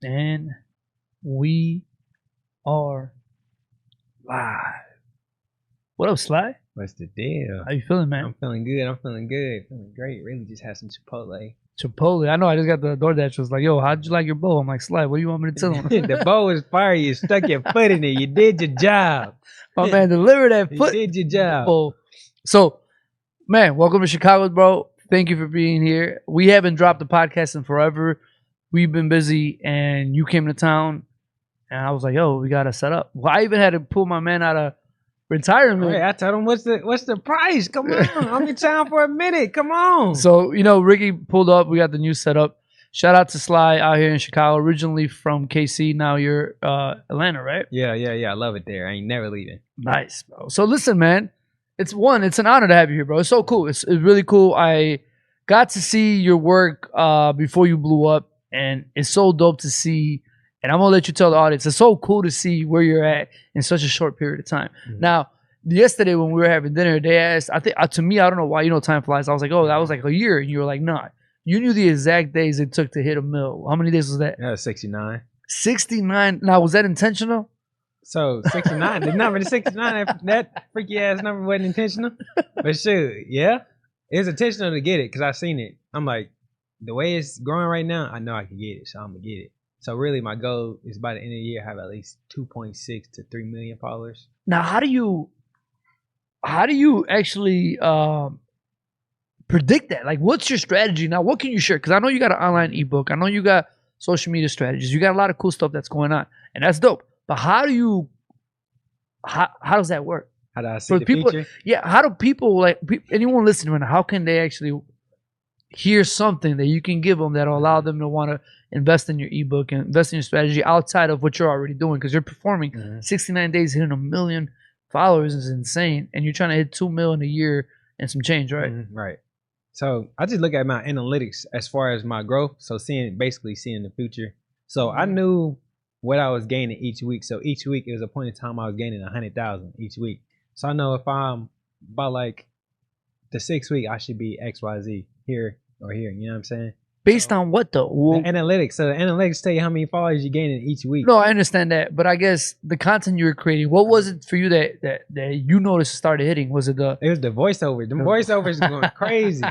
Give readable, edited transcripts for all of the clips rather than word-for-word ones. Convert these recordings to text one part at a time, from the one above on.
And we are live. What up, Sly? What's the deal? How you feeling, man? I'm feeling good. Feeling great. Really just had some Chipotle. Chipotle. I know I just got the DoorDash. Was like, yo, how'd you like your bowl? I'm like, Sly, what do you want me to tell him? The bowl was fire. You stuck your foot in it. You did your job. My man delivered that foot. You did your job. Bowl. So, man, welcome to Chicago, bro. Thank you for being here. We haven't dropped the podcast in forever. We've been busy, and you came to town, and I was like, yo, we got to set up. Well, I even had to pull my man out of retirement. Right, I told him, what's the price? Come on. I'm in town for a minute. Come on. So, Ricky pulled up. We got the new setup. Shout out to Sly out here in Chicago, originally from KC. Now you're Atlanta, right? Yeah. I love it there. I ain't never leaving. Nice, bro. So listen, man. It's an honor to have you here, bro. It's so cool. It's really cool. I got to see your work before you blew up, and it's so dope to see. And I'm gonna let you tell the audience. It's so cool to see where you're at in such a short period of time. Mm-hmm. Now, yesterday when we were having dinner, they asked. I think to me, I don't know why. Time flies. I was like, oh, that was like a year, and you were like, nah. You knew the exact days it took to hit a mill. How many days was that? Yeah, 69. 69. Now, was that intentional? So 69, the number 69, that freaky ass number wasn't intentional. But shoot, yeah, it was intentional to get it because I seen it. I'm like, the way it's growing right now, I know I can get it, so I'm gonna get it. So really, my goal is by the end of the year have at least 2.6 to 3 million followers. Now, how do you actually predict that? Like, what's your strategy now? What can you share? Because I know you got an online ebook. I know you got social media strategies. You got a lot of cool stuff that's going on, and that's dope. But how does that work? How do I see the future? Yeah, how do people, anyone listening right now, how can they actually hear something that you can give them that'll allow them to want to invest in your ebook and invest in your strategy outside of what you're already doing? Because you're performing 69 days, hitting 1 million followers is insane, and you're trying to hit 2 million a year and some change, right? Right. So I just look at my analytics as far as my growth. So basically seeing the future. So I knew what I was gaining each week. So each week it was a point in time I was gaining 100,000 each week. So I know if I'm about like the 6th week, I should be XYZ here or here. You know what I'm saying? Based on what though? The analytics. So the analytics tell you how many followers you're gaining each week. No, I understand that, but I guess the content you were creating, what was it for you that you noticed started hitting? Was it It was the voiceover. The voiceovers going crazy.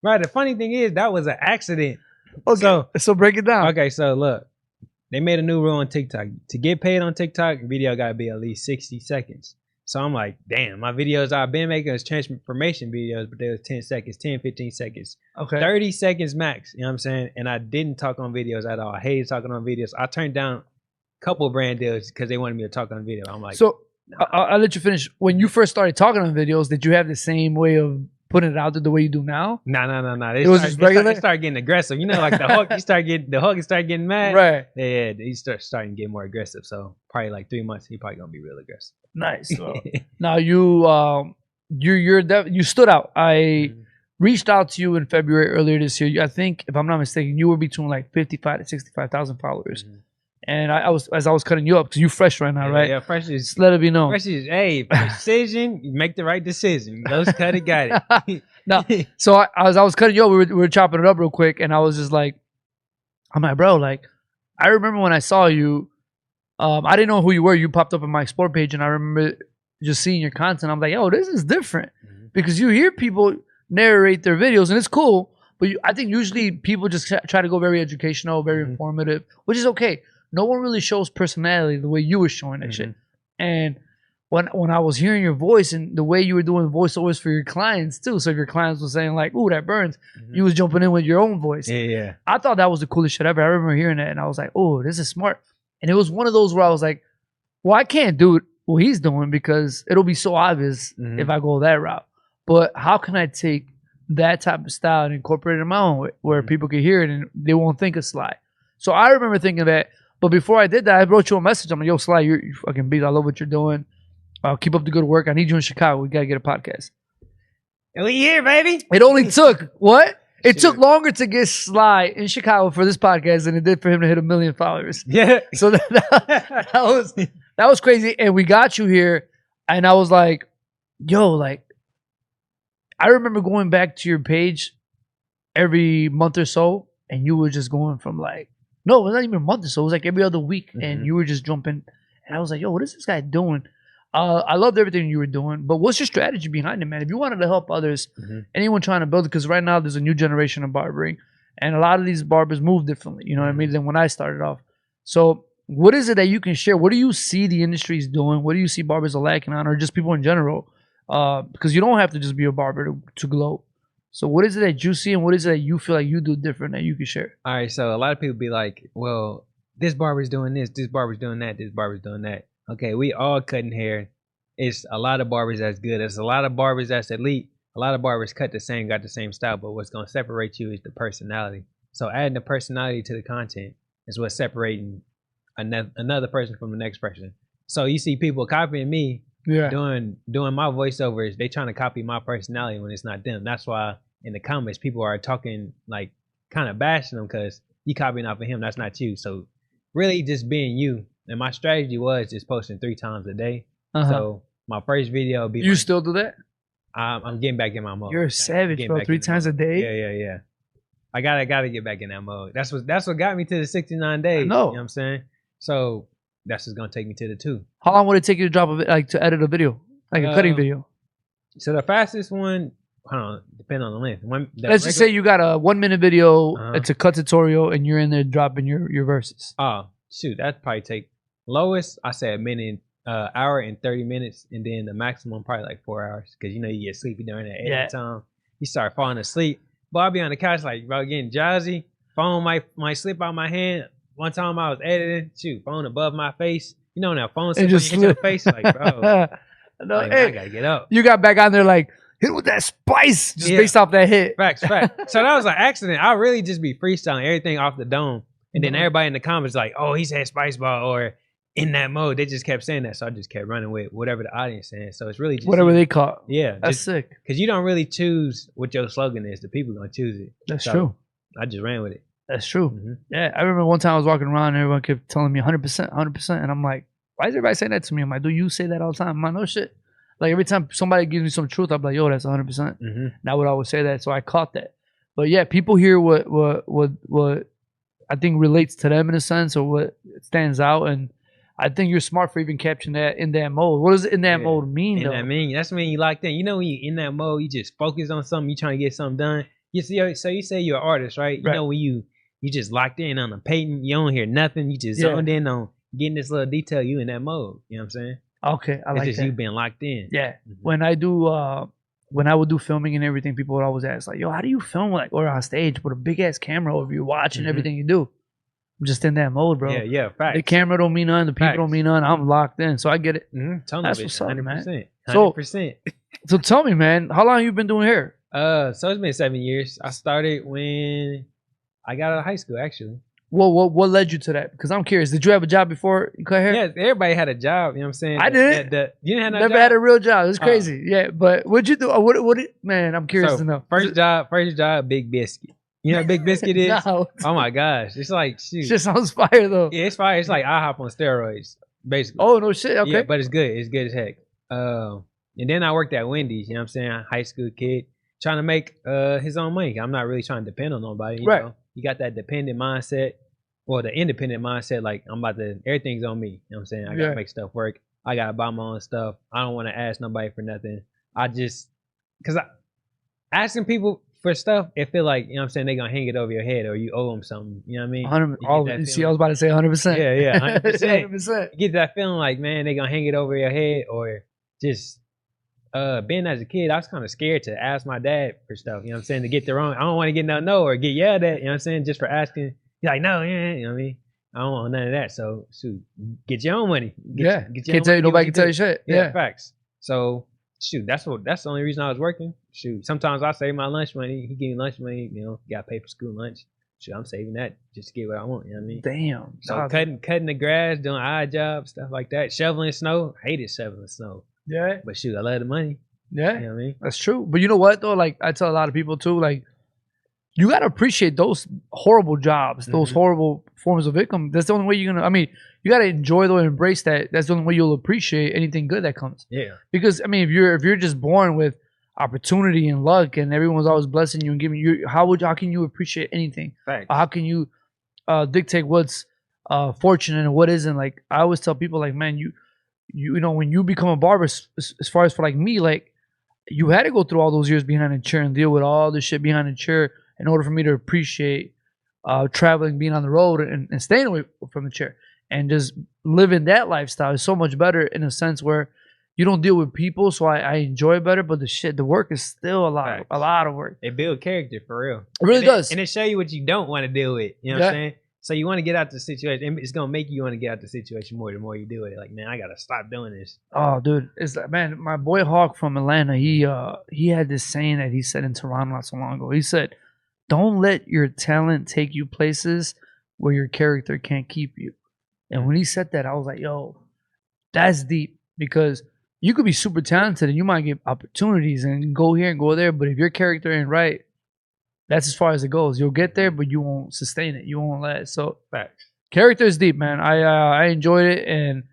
Right. The funny thing is that was an accident. Okay. So break it down. Okay. So look. They made a new rule on TikTok. To get paid on TikTok, video got to be at least 60 seconds. So I'm like, damn, my videos I've been making is transformation videos, but they was 10 seconds, 10, 15 seconds. Okay. 30 seconds max, you know what I'm saying? And I didn't talk on videos at all. I hated talking on videos. I turned down a couple brand deals because they wanted me to talk on video. I'm like, so nah. I'll let you finish. When you first started talking on videos, did you have the same way of putting it out there the way you do now? No. It was just regular. They start getting aggressive. You know, like the hook. You start getting mad. Right. Yeah. He starting to get more aggressive. So probably like 3 months, he probably gonna be real aggressive. Nice. So, now you stood out. I reached out to you in February earlier this year. I think, if I'm not mistaken, you were between like 55 to 65,000 followers. And I was cutting you up because you fresh right now, right? Yeah, fresh is. Just let it be known. Fresh is, hey, precision. You make the right decision. Those cut it, got it. No, so I was cutting you up. We were chopping it up real quick, and I was just like, I'm like, bro, like, I remember when I saw you. I didn't know who you were. You popped up on my explore page, and I remember just seeing your content. I'm like, oh, this is different because you hear people narrate their videos, and it's cool. But I think usually people just try to go very educational, very informative, which is okay. No one really shows personality the way you were showing that shit. And when I was hearing your voice and the way you were doing voiceovers for your clients too, so if your clients were saying like, "Ooh, that burns," you was jumping in with your own voice. Yeah. I thought that was the coolest shit ever. I remember hearing that, and I was like, "Oh, this is smart." And it was one of those where I was like, "Well, I can't do it what he's doing because it'll be so obvious if I go that route. But how can I take that type of style and incorporate it in my own way, where people can hear it and they won't think of Sly?" So I remember thinking that. But before I did that, I wrote you a message. I'm like, yo, Sly, you fucking beat. I love what you're doing. Keep up the good work. I need you in Chicago. We got to get a podcast. We here, baby. It only took, what? It took longer to get Sly in Chicago for this podcast than it did for him to hit 1 million followers. Yeah. So that was crazy. And we got you here. And I was like, yo, like, I remember going back to your page every month or so. And you were just going from like No, it was not even a month or so. It was like every other week, and Mhm. you were just jumping. And I was like, yo, what is this guy doing? I loved everything you were doing, but what's your strategy behind it, man? If you wanted to help others, Mhm. anyone trying to build it, because right now there's a new generation of barbering, and a lot of these barbers move differently, you know what I mean, than when I started off. So what is it that you can share? What do you see the industry is doing? What do you see barbers are lacking on, or just people in general? Because you don't have to just be a barber to glow. So what is it that you see, and what is it that you feel like you do different that you can share? All right, so a lot of people be like, well, this barber's doing this barber's doing that, this barber's doing that. Okay, we all cutting hair. It's a lot of barbers that's good. It's a lot of barbers that's elite. A lot of barbers cut the same, got the same style, but what's gonna separate you is the personality. So adding the personality to the content is what's separating another person from the next person. So you see people copying me, Yeah. doing my voiceovers. They trying to copy my personality when it's not them. That's why in the comments people are talking like kind of bashing them because you copying off of him. That's not you. So really just being you. And my strategy was just posting 3 times a day. So my first video will be You still do that? I'm getting back in my mode. You're a savage, Getting bro. back 3 in the times a mode. day? Yeah. I gotta get back in that mode. That's what got me to the 69 days. I know. You know what I'm saying? So that's just gonna take me to the 2. How long would it take you to drop a like to edit a video, like a cutting video? So the fastest one, depending on the length. Let's just say you got a 1-minute video. Uh-huh. It's a cut tutorial, and you're in there dropping your verses. Oh shoot, that'd probably take lowest. I say a minute, hour and 30 minutes, and then the maximum probably like 4 hours because you know you get sleepy during that edit time. You start falling asleep. But I'll be on the couch like bro, getting drowsy. Phone might slip out my hand. One time I was editing, phone above my face. You know when that phone slips in your face, like bro. No, Like, hey, I gotta get up. you got back on there like hit with that spice, just based off that hit. Facts. So that was an accident. I really just be freestyling everything off the dome, and then everybody in the comments like, "Oh, he said spice ball," or "in that mode." They just kept saying that, so I just kept running with whatever the audience saying. So it's really just Whatever they caught. Yeah, That's sick. Because you don't really choose what your slogan is. The people gonna choose it. That's So true. I just ran with it. That's true. Mm-hmm. Yeah, I remember one time I was walking around and everyone kept telling me 100%, 100%, and I'm like, why is everybody saying that to me? I'm like, do you say that all the time? I'm like, no shit. Like every time somebody gives me some truth, I'm like, yo, that's 100%. Mm-hmm. And I would always say that, so I caught that. But yeah, people hear what I think relates to them in a sense, or what stands out, and I think you're smart for even capturing that in that mode. What does in that mode mean, though? That's when you locked in. You know when you in that mode, you just focus on something. You trying to get something done. You see, so you say you're an artist, right? You know when you just locked in on a painting, you don't hear nothing. You just zoned in on getting this little detail. You in that mode. You know what I'm saying? Okay, I like that. It's just you being locked in. Yeah. When I would do filming and everything, people would always ask like, "Yo, how do you film like or on stage with a big ass camera over you watching everything you do?" I'm just in that mode, bro. Yeah. Facts. The camera don't mean nothing. The people don't mean nothing. I'm locked in, so I get it. That's what's up, 100%. man. 100%. So tell me, man, how long you been doing hair? So it's been 7 years. I started when I got out of high school, actually. What led you to that? Because I'm curious. Did you have a job before you cut hair? Yeah, everybody had a job. You know what I'm saying? I did. You didn't have no Never job? had a real job. It's crazy. Yeah, but what'd you do? Man, I'm curious to know. First job, Big Biscuit. You know what Big Biscuit is? No. Oh my gosh, it's like shoot. Shit sounds fire though. Yeah, it's fire. It's like IHOP on steroids, basically. Oh no shit. Okay. Yeah, but it's good. It's good as heck. And then I worked at Wendy's. You know what I'm saying? High school kid trying to make his own money. I'm not really trying to depend on nobody. You know? You got that dependent mindset. Or the independent mindset, like everything's on me. You know what I'm saying? I gotta make stuff work. I gotta buy my own stuff. I don't want to ask nobody for nothing. Cause asking people for stuff, it feel like, you know what I'm saying, they gonna hang it over your head or you owe them something. You know what I mean? You see, I was about to say 100%. Yeah, 100%. 100%. You get that feeling like, man, they gonna hang it over your head, or just being as a kid, I was kind of scared to ask my dad for stuff. You know what I'm saying? To get the wrong, I don't want to get no or get yelled at. You know what I'm saying? Just for asking. He's like, no, you know what I mean? I don't want none of that. So, shoot, get your own money. Can't tell you, nobody can tell you shit. Yeah, facts. So, shoot, that's the only reason I was working. Shoot, sometimes I save my lunch money. He give me lunch money, you know, got to pay for school lunch. Shoot, I'm saving that just to get what I want, you know what I mean? Damn. So, cutting the grass, doing odd jobs, stuff like that. Shoveling snow. Hated shoveling snow. Yeah. But shoot, I love the money. Yeah. You know what I mean? That's true. But you know what, though? Like, I tell a lot of people, too, like, you got to appreciate those horrible jobs, those horrible forms of income. That's the only way you're going to, I mean, you got to enjoy though and embrace that. That's the only way you'll appreciate anything good that comes. Yeah. Because, I mean, if you're just born with opportunity and luck and everyone's always blessing you and giving you, how can you appreciate anything? Facts. How can you dictate what's fortunate and what isn't. Like I always tell people, like, man, you know, when you become a barber, as far as for like me, like you had to go through all those years behind a chair and deal with all the shit behind a chair in order for me to appreciate traveling, being on the road, and staying away from the chair, and just living that lifestyle is so much better in a sense where you don't deal with people, so I enjoy it better. But the work is still a lot of work. It build character for real. It really does, and it show you what you don't want to deal with. You know what I'm saying? So you want to get out the situation. It's gonna make you want to get out the situation more the more you do it. Like, man, I gotta stop doing this. Oh, dude, it's like, man, my boy Hawk from Atlanta. He had this saying that he said in Toronto not so long ago. He said, "Don't let your talent take you places where your character can't keep you." And when he said that, I was like, "Yo, that's deep," because you could be super talented and you might get opportunities and go here and go there, but if your character ain't right, that's as far as it goes. You'll get there, but you won't sustain it. You won't last. So, facts. Character is deep, man. I enjoyed it, and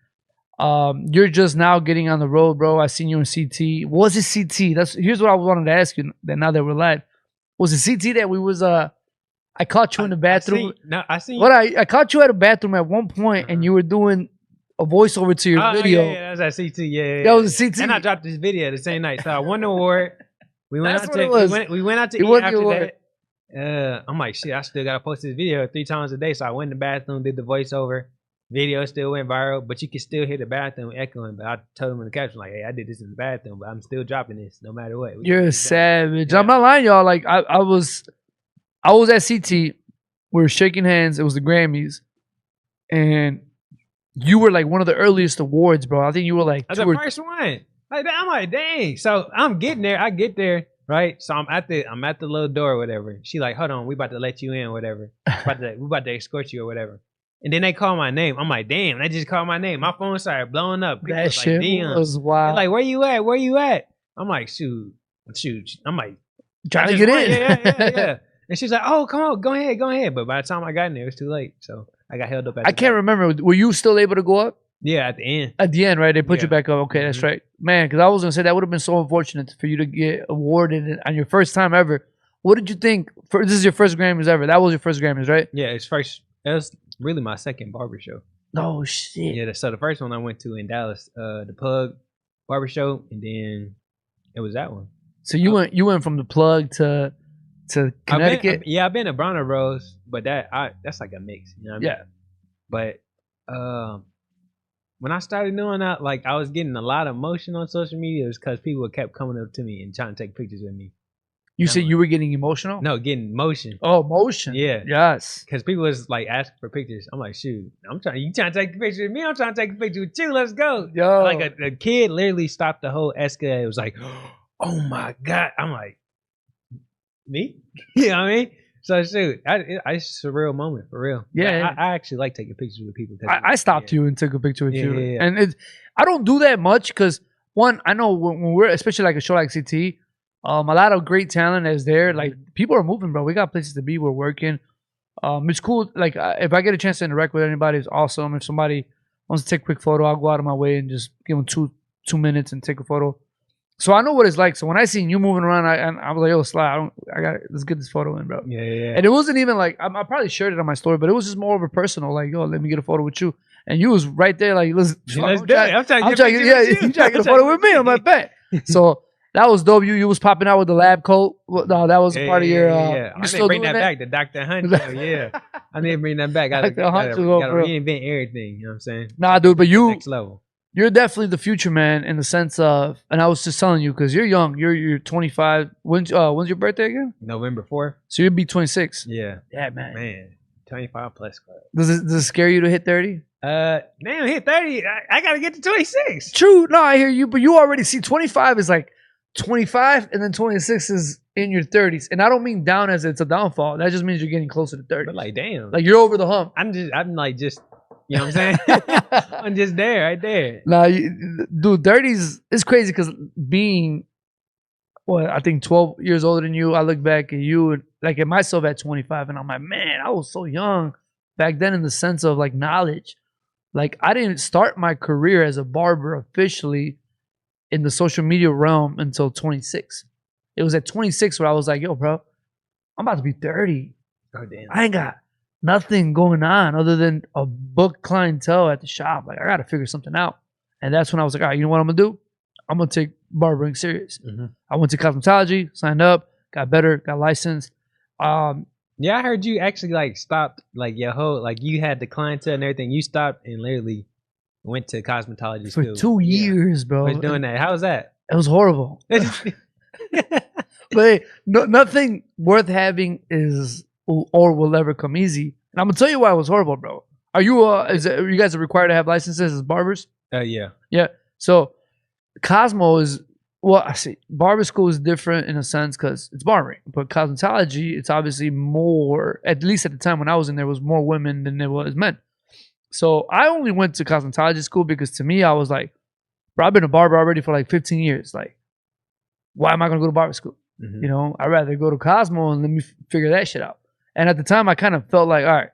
you're just now getting on the road, bro. I seen you in CT. Was it CT? Here's what I wanted to ask you. That now that we're live, was it CT that we was I caught you in the bathroom? I seen. What I caught you at a bathroom at one point, and you were doing a voiceover to your video. Yeah, that was at CT. Yeah, that was a CT. And I dropped this video the same night, so I won the award. We went That's out what to it was. we went out to You eat won the after award. that. I'm like, shit, I still gotta post this video 3 times a day. So I went in the bathroom, did the voiceover. Video still went viral, but you can still hear the bathroom echoing. But I told him in the caption, like, hey, I did this in the bathroom, but I'm still dropping this no matter what. You're a savage. Yeah. I'm not lying, y'all. Like I was at CT. We were shaking hands. It was the Grammys, and you were like one of the earliest awards, bro. I think you were like the first one. Like, I'm like, dang. So I'm getting there. I get there. Right, so I'm at the little door or whatever. She like, hold on, we about to let you in, or whatever. We about to escort you or whatever. And then they call my name. I'm like, damn, they just called my name. My phone started blowing up. People that shit like, was wild. They're like, where you at? Where you at? I'm like, shoot. I'm like, trying to get in. Yeah. And she's like, oh, come on, go ahead. But by the time I got in there, it was too late. So I got held up. I can't remember. Were you still able to go up? Yeah, at the end. At the end, right? They put you back up. Okay, that's right. Man, because I was going to say that would have been so unfortunate for you to get awarded on your first time ever. What did you think? This is your first Grammys ever. That was your first Grammys, right? Yeah, it's first. It was really my second barber show. Oh, shit. Yeah, so the first one I went to in Dallas, the Plug barber show, and then it was that one. So you went from the Plug to Connecticut? I've been to Bronner Rose, but that's like a mix. You know what I mean? But when I started doing that, like I was getting a lot of motion on social media because people kept coming up to me and trying to take pictures with me. You said you were getting emotional? No, getting motion. Oh, motion. Yeah. Yes. Because people was like asking for pictures. I'm like, shoot, you trying to take a picture with me? I'm trying to take a picture with you. Let's go. Yo. Like a kid literally stopped the whole escalade. It was like, oh my God. I'm like, me? You know what I mean? So shoot, it's a real moment for real. Yeah, I actually like taking pictures with people. I stopped you and took a picture with you, yeah. And I don't do that much because one, I know when we're especially like a show like CT, a lot of great talent is there. Like people are moving, bro. We got places to be. We're working. It's cool. Like if I get a chance to interact with anybody, it's awesome. If somebody wants to take a quick photo, I'll go out of my way and just give them two minutes and take a photo. So I know what it's like. So when I seen you moving around, I was like, "Yo, Sly, let's get this photo in, bro." Yeah. And it wasn't even like I probably shared it on my story, but it was just more of a personal, like, "Yo, let me get a photo with you." And you was right there, like, "Let's do it." I'm trying to get a photo with me. I'm like, "Bet." So that was dope. You was popping out with the lab coat. No, that was a part of your. Yeah. I need to bring that back. The Dr. Huncho. Yeah, I need to bring that back. Gotta reinvent everything. You know what I'm saying? Nah, dude, but next level. You're definitely the future, man, in the sense of, and I was just telling you because you're young. You're 25. When's your birthday again? November 4th. So you'd be 26. Yeah. Yeah, man. Man, 25 plus club. Does it scare you to hit 30? Damn, hit 30. I gotta get to 26. True. No, I hear you, but you already see 25 is like 25, and then 26 is in your 30s. And I don't mean down as it's a downfall. That just means you're getting closer to 30. But like, damn. Like you're over the hump. I'm like just. You know what I'm saying? I'm just there, right there. Nah, dude, 30s is crazy because being, I think 12 years older than you, I look back at you and like at myself at 25, and I'm like, man, I was so young back then in the sense of like knowledge. Like I didn't start my career as a barber officially in the social media realm until 26. It was at 26 where I was like, yo, bro, I'm about to be 30. Oh, damn. I ain't got nothing going on other than a booked clientele at the shop. Like I got to figure something out. And that's when I was like, all right, you know what I'm gonna do? I'm gonna take barbering serious. I went to cosmetology, signed up, got better, got licensed. Yeah, I heard you actually like stopped like your whole like you had the clientele and everything. You stopped and literally went to cosmetology for school 2 years, bro. Was doing that. How was that? It was horrible. But hey, nothing worth having is or will ever come easy. And I'm gonna tell you why it was horrible, bro. Are you are you guys required to have licenses as barbers? Yeah. Yeah. So Cosmo is well, I see. Barber School is different in a sense because it's barbering, but cosmetology, it's obviously more. At least at the time when I was in there, was more women than there was men. So I only went to cosmetology school because to me, I was like, bro, I've been a barber already for like 15 years. Like, why am I gonna go to barber school? You know, I'd rather go to Cosmo and let me figure that shit out. And at the time, I kind of felt like, all right,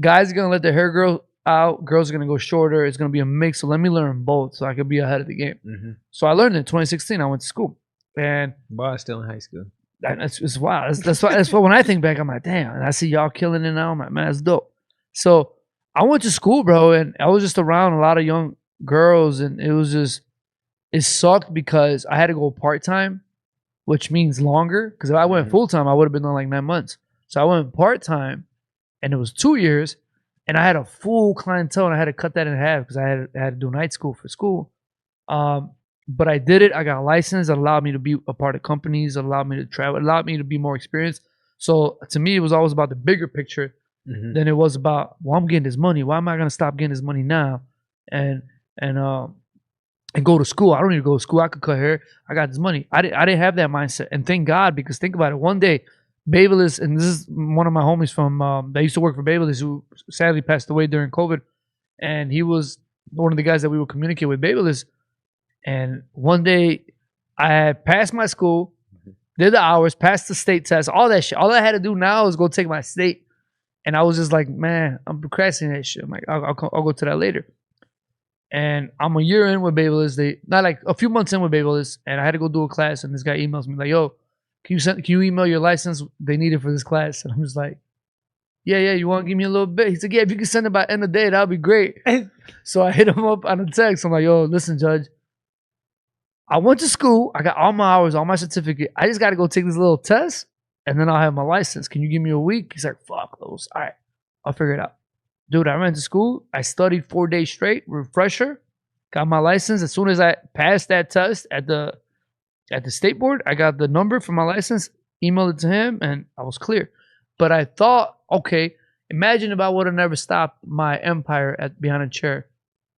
guys are gonna let their hair grow out, girls are gonna go shorter. It's gonna be a mix. So let me learn both, so I could be ahead of the game. So I learned in 2016. I went to school, and I was still in high school. It's wild. That's why when I think back, I'm like, damn. And I see y'all killing it now. I'm like, man, that's dope. So I went to school, bro, and I was just around a lot of young girls, and it sucked because I had to go part time, which means longer. Because if I went full time, I would have been on like 9 months. So I went part time, and it was 2 years, and I had a full clientele, and I had to cut that in half because I had to do night school for school. But I did it. I got a license. It allowed me to be a part of companies. It allowed me to travel. It allowed me to be more experienced. So to me, it was always about the bigger picture than it was about, well, I'm getting this money. Why am I going to stop getting this money now and go to school? I don't need to go to school. I could cut hair. I got this money. I didn't have that mindset. And thank God, because think about it. One day, Babyliss, and this is one of my homies from that used to work for Babyliss, who sadly passed away during COVID, and he was one of the guys that we would communicate with Babyliss. And one day, I had passed my school, did the hours, passed the state test, all that shit. All I had to do now is go take my state, and I was just like, man, I'm procrastinating that shit. I'm like, I'll go to that later. And I'm a year in with Babyliss. Not like a few months in with Babyliss, and I had to go do a class. And this guy emails me like, "Yo, can you email your license? They need it for this class." And I'm just like, "Yeah, you want to give me a little bit?" He's like, "Yeah, if you can send it by end of the day, that'll be great." So I hit him up on a text. I'm like, "Yo, listen, Judge, I went to school. I got all my hours, all my certificate. I just got to go take this little test, and then I'll have my license. Can you give me a week?" He's like, "Fuck those. All right, I'll figure it out." Dude, I went to school. I studied 4 days straight, refresher, got my license. As soon as I passed that test at the state board, I got the number for my license, emailed it to him, and I was clear. But I thought, okay, imagine if I would have never stopped my empire behind a chair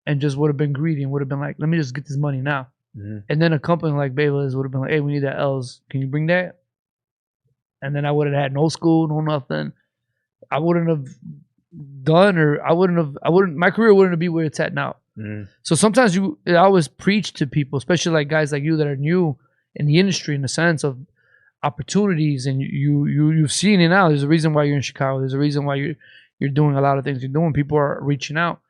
and just would have been greedy and would have been like, let me just get this money now. And then a company like Babyliss would have been like, hey, we need that L's. Can you bring that? And then I would have had no school, no nothing. I wouldn't have done, or my career wouldn't be where it's at now. So sometimes I always preach to people, especially like guys like you that are new in the industry, in the sense of opportunities, and you've seen it now. There's a reason why you're in Chicago. There's a reason why you're doing a lot of things you're doing. People are reaching out.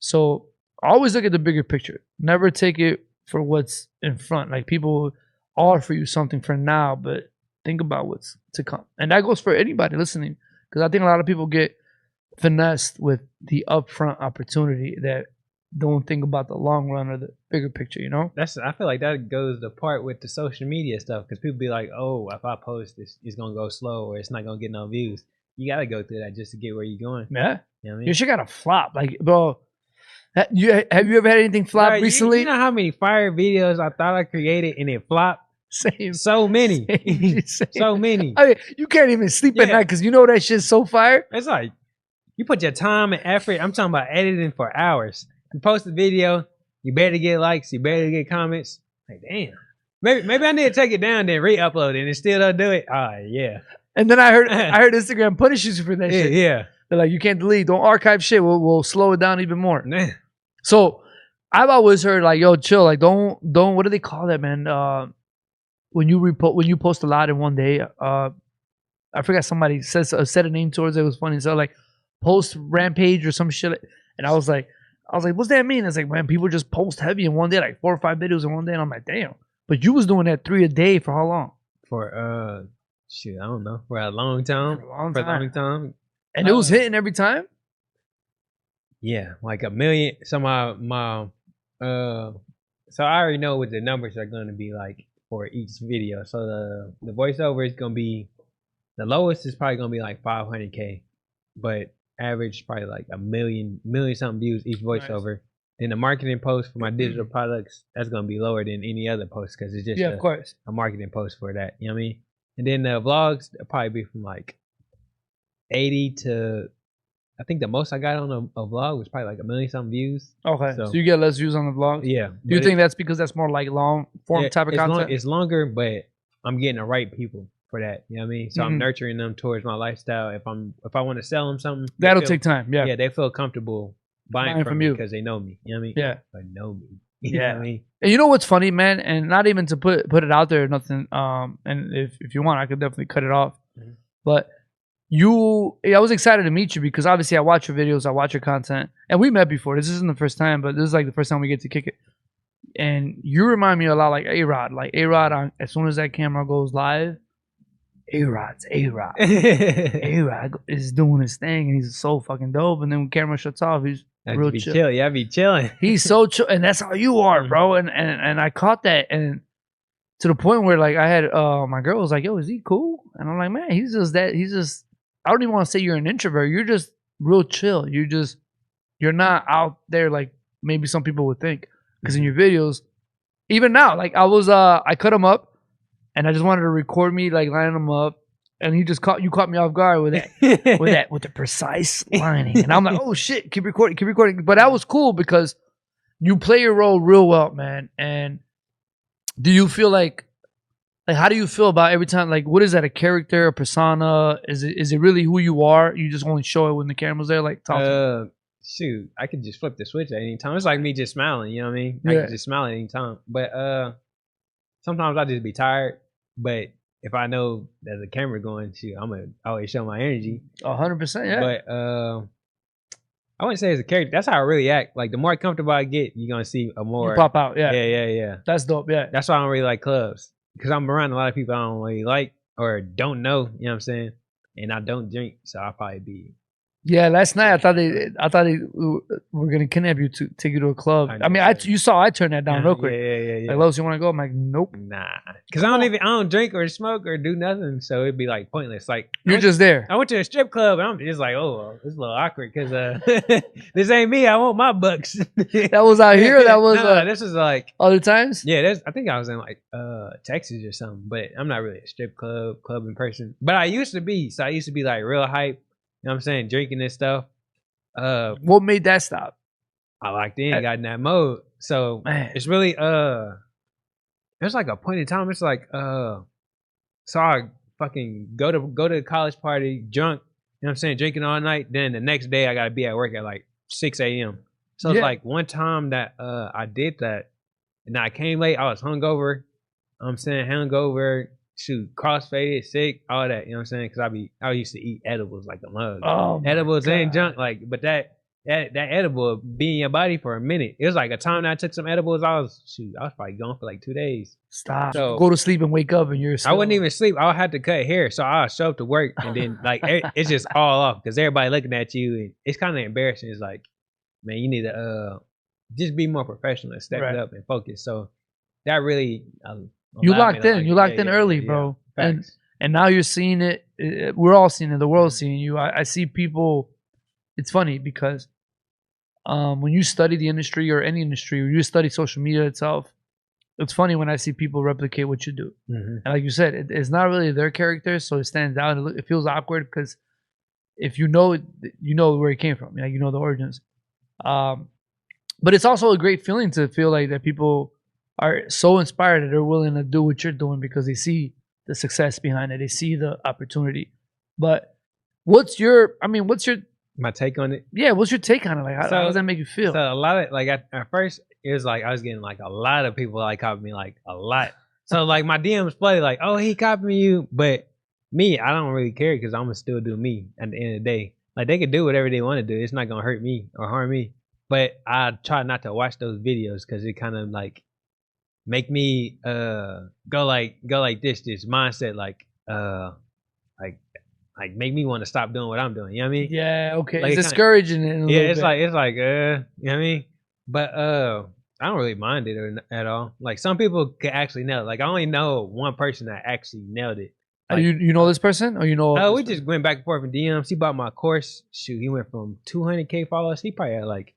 So always look at the bigger picture. Never take it for what's in front. Like, people offer you something for now, but think about what's to come. And that goes for anybody listening, because I think a lot of people get finessed with the upfront opportunity that don't think about the long run or the bigger picture, you know? I feel like that goes the part with the social media stuff, because people be like, oh, if I post this, it's gonna go slow, or it's not gonna get no views. You gotta go through that just to get where you're going. Yeah. You know what I mean? Your shit gotta flop. Like, bro, have you ever had anything flop recently? You know how many fire videos I thought I created and it flopped? Same. So many. Same. So many. I mean, you can't even sleep at night because you know that shit's so fire. It's like, you put your time and effort. I'm talking about editing for hours. You post a video, you better get likes, you better get comments. Like, damn. Maybe I need to take it down, then re-upload it, and still don't do it. Oh, yeah. And then I heard Instagram punishes you for that shit. Yeah. They're like, you can't delete, don't archive shit. We'll slow it down even more. Man. So I've always heard like, yo, chill. Like, don't. What do they call that, man? When you post a lot in one day, I forgot, somebody said a name towards it. It was funny. So like, post rampage or some shit. And I was like, what's that mean? It's like, man, people just post heavy in one day, like 4 or 5 videos in one day. And I'm like, damn. But you was doing that 3 a day for how long? For shit, I don't know. For a long time. For a long time. And it was hitting every time? Yeah, like a million. So so I already know what the numbers are gonna be like for each video. So the voiceover is gonna be, the lowest is probably gonna be like 500K, but average probably like a million something views each voiceover. Nice. Then the marketing post for my digital products, that's gonna be lower than any other post because it's just of course, a marketing post for that. You know what I mean? And then the vlogs, they'll probably be from like 80 to, I think the most I got on a vlog was probably like a million something views. Okay, so you get less views on the vlogs. Yeah. Do you think that's because that's more like long form type of content? It's longer, but I'm getting the right people for that. You know what I mean? So I'm nurturing them towards my lifestyle. If I want to sell them something, that'll take time. Yeah. Yeah, they feel comfortable buying from you because they know me. You know what I mean? Yeah. They know me. You know what I mean? And you know what's funny, man? And not even to put it out there or nothing. And if you want, I could definitely cut it off. Mm-hmm. But I was excited to meet you because obviously I watch your videos, I watch your content, and we met before. This isn't the first time, but this is like the first time we get to kick it. And you remind me a lot like A-Rod. Like A-Rod, as soon as that camera goes live, A-Rod's A-Rod. A-Rod is doing his thing, and he's so fucking dope. And then when camera shuts off, he's real chill. Yeah, I be chilling. He's so chill, and that's how you are, bro. And I caught that, and to the point where like I had my girl was like, "Yo, is he cool?" And I'm like, "Man, he's just that. He's just." I don't even want to say you're an introvert. You're just real chill. You're not out there like maybe some people would think. Because in your videos, even now, like I cut him up, and I just wanted to record me like lining him up, and you caught me off guard with that with the precise lining, and I'm like, oh shit, keep recording. But that was cool because you play your role real well, man. And do you feel like how do you feel about every time? Like, what is that? A character, a persona? Is it really who you are? You just only show it when the camera's there. Like, talk shoot, I could just flip the switch at any time. It's like me just smiling. You know what I mean? I can just smile at any time. But sometimes I just be tired. But if I know there's a camera going, shoot, I'm gonna always show my energy. 100%. Yeah. But I wouldn't say it's a character. That's how I really act. Like the more comfortable I get, you're gonna see a more you pop out. Yeah. Yeah. That's dope. Yeah. That's why I don't really like clubs. Because I'm around a lot of people I don't really like or don't know, you know what I'm saying? And I don't drink, so I'll probably be. Yeah, last night I thought they were gonna kidnap you to take you to a club. I mean, you saw I turned that down real quick. Yeah. Like, Los, you want to go? I'm like, nope. Nah, because I don't drink or smoke or do nothing, so it'd be like pointless. Like you're just there. I went to a strip club and I'm just like, oh, it's a little awkward because this ain't me. I want my bucks. That was out here. That was this is like other times. Yeah, I think I was in like Texas or something, but I'm not really a strip club in person. But I used to be, so I used to be like real hype. You know what I'm saying? Drinking and stuff. What made that stop? I locked in, got in that mode. So it's really there's like a point in time. It's like so I fucking go to a college party drunk, you know what I'm saying, drinking all night. Then the next day I gotta be at work at like 6 a.m. So it's like one time that I did that and I came late, I was hungover. You know what I'm saying, hungover. Shoot, crossfaded, sick, all that, you know what I'm saying? Because I used to eat edibles like a mug. Oh, edibles ain't junk, like, but that edible be in your body for a minute. It was like a time that I took some edibles, I was probably gone for like 2 days. Stop. So, go to sleep and wake up and you're still... I wouldn't even sleep. I would have to cut hair, so I would show up to work and then like it's just all off because everybody looking at you and it's kind of embarrassing. It's like, man, you need to just be more professional and step it up and focus. So that really. You locked in. You locked in early, bro. And now you're seeing it. We're all seeing it. The world's seeing you. I see people. It's funny because when you study the industry or any industry, or you study social media itself, it's funny when I see people replicate what you do. Mm-hmm. And like you said, it's not really their character, so it stands out. It feels awkward because if you know it, you know where it came from. Like, you know the origins. But it's also a great feeling to feel like that people are so inspired that they're willing to do what you're doing because they see the success behind it. They see the opportunity. But what's your my take on it? Yeah, what's your take on it? Like, how does that make you feel? So a lot of like at first it was like I was getting like a lot of people like copying me, like a lot. So like my DMs flooded like, oh, he copying you, but me, I don't really care because I'm gonna still do me at the end of the day. Like they can do whatever they want to do. It's not gonna hurt me or harm me. But I try not to watch those videos because it kind of like make me go like this mindset like like make me want to stop doing what I'm doing. You know what I mean? Yeah, okay. Like, It's discouraging it a Yeah, little it's bit. like you know what I mean? But I don't really mind it at all. Like some people can actually nail it. Like I only know one person that actually nailed it. Like, you know this person or you know? Oh, we this just went back and forth in DMs. He bought my course. Shoot, he went from 200K followers. He probably had like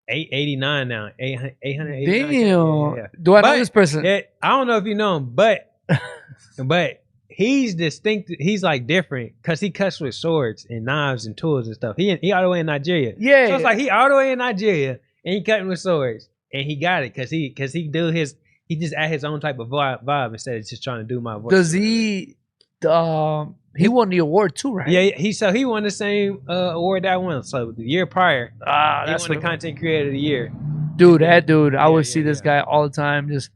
889 now. 889. Damn. Yeah. Do I know this person? I don't know if you know him, but he's distinct. He's like different because he cuts with swords and knives and tools and stuff. He all the way in Nigeria. Yeah. So it's like he all the way in Nigeria and he cutting with swords and he got it because he just add his own type of vibe instead of just trying to do my voice. Does he? He won the award too, right? Yeah, he won the same award that I won. So the year prior, that's he won the content creator of the year. Dude, that dude, I would see this guy all the time. Just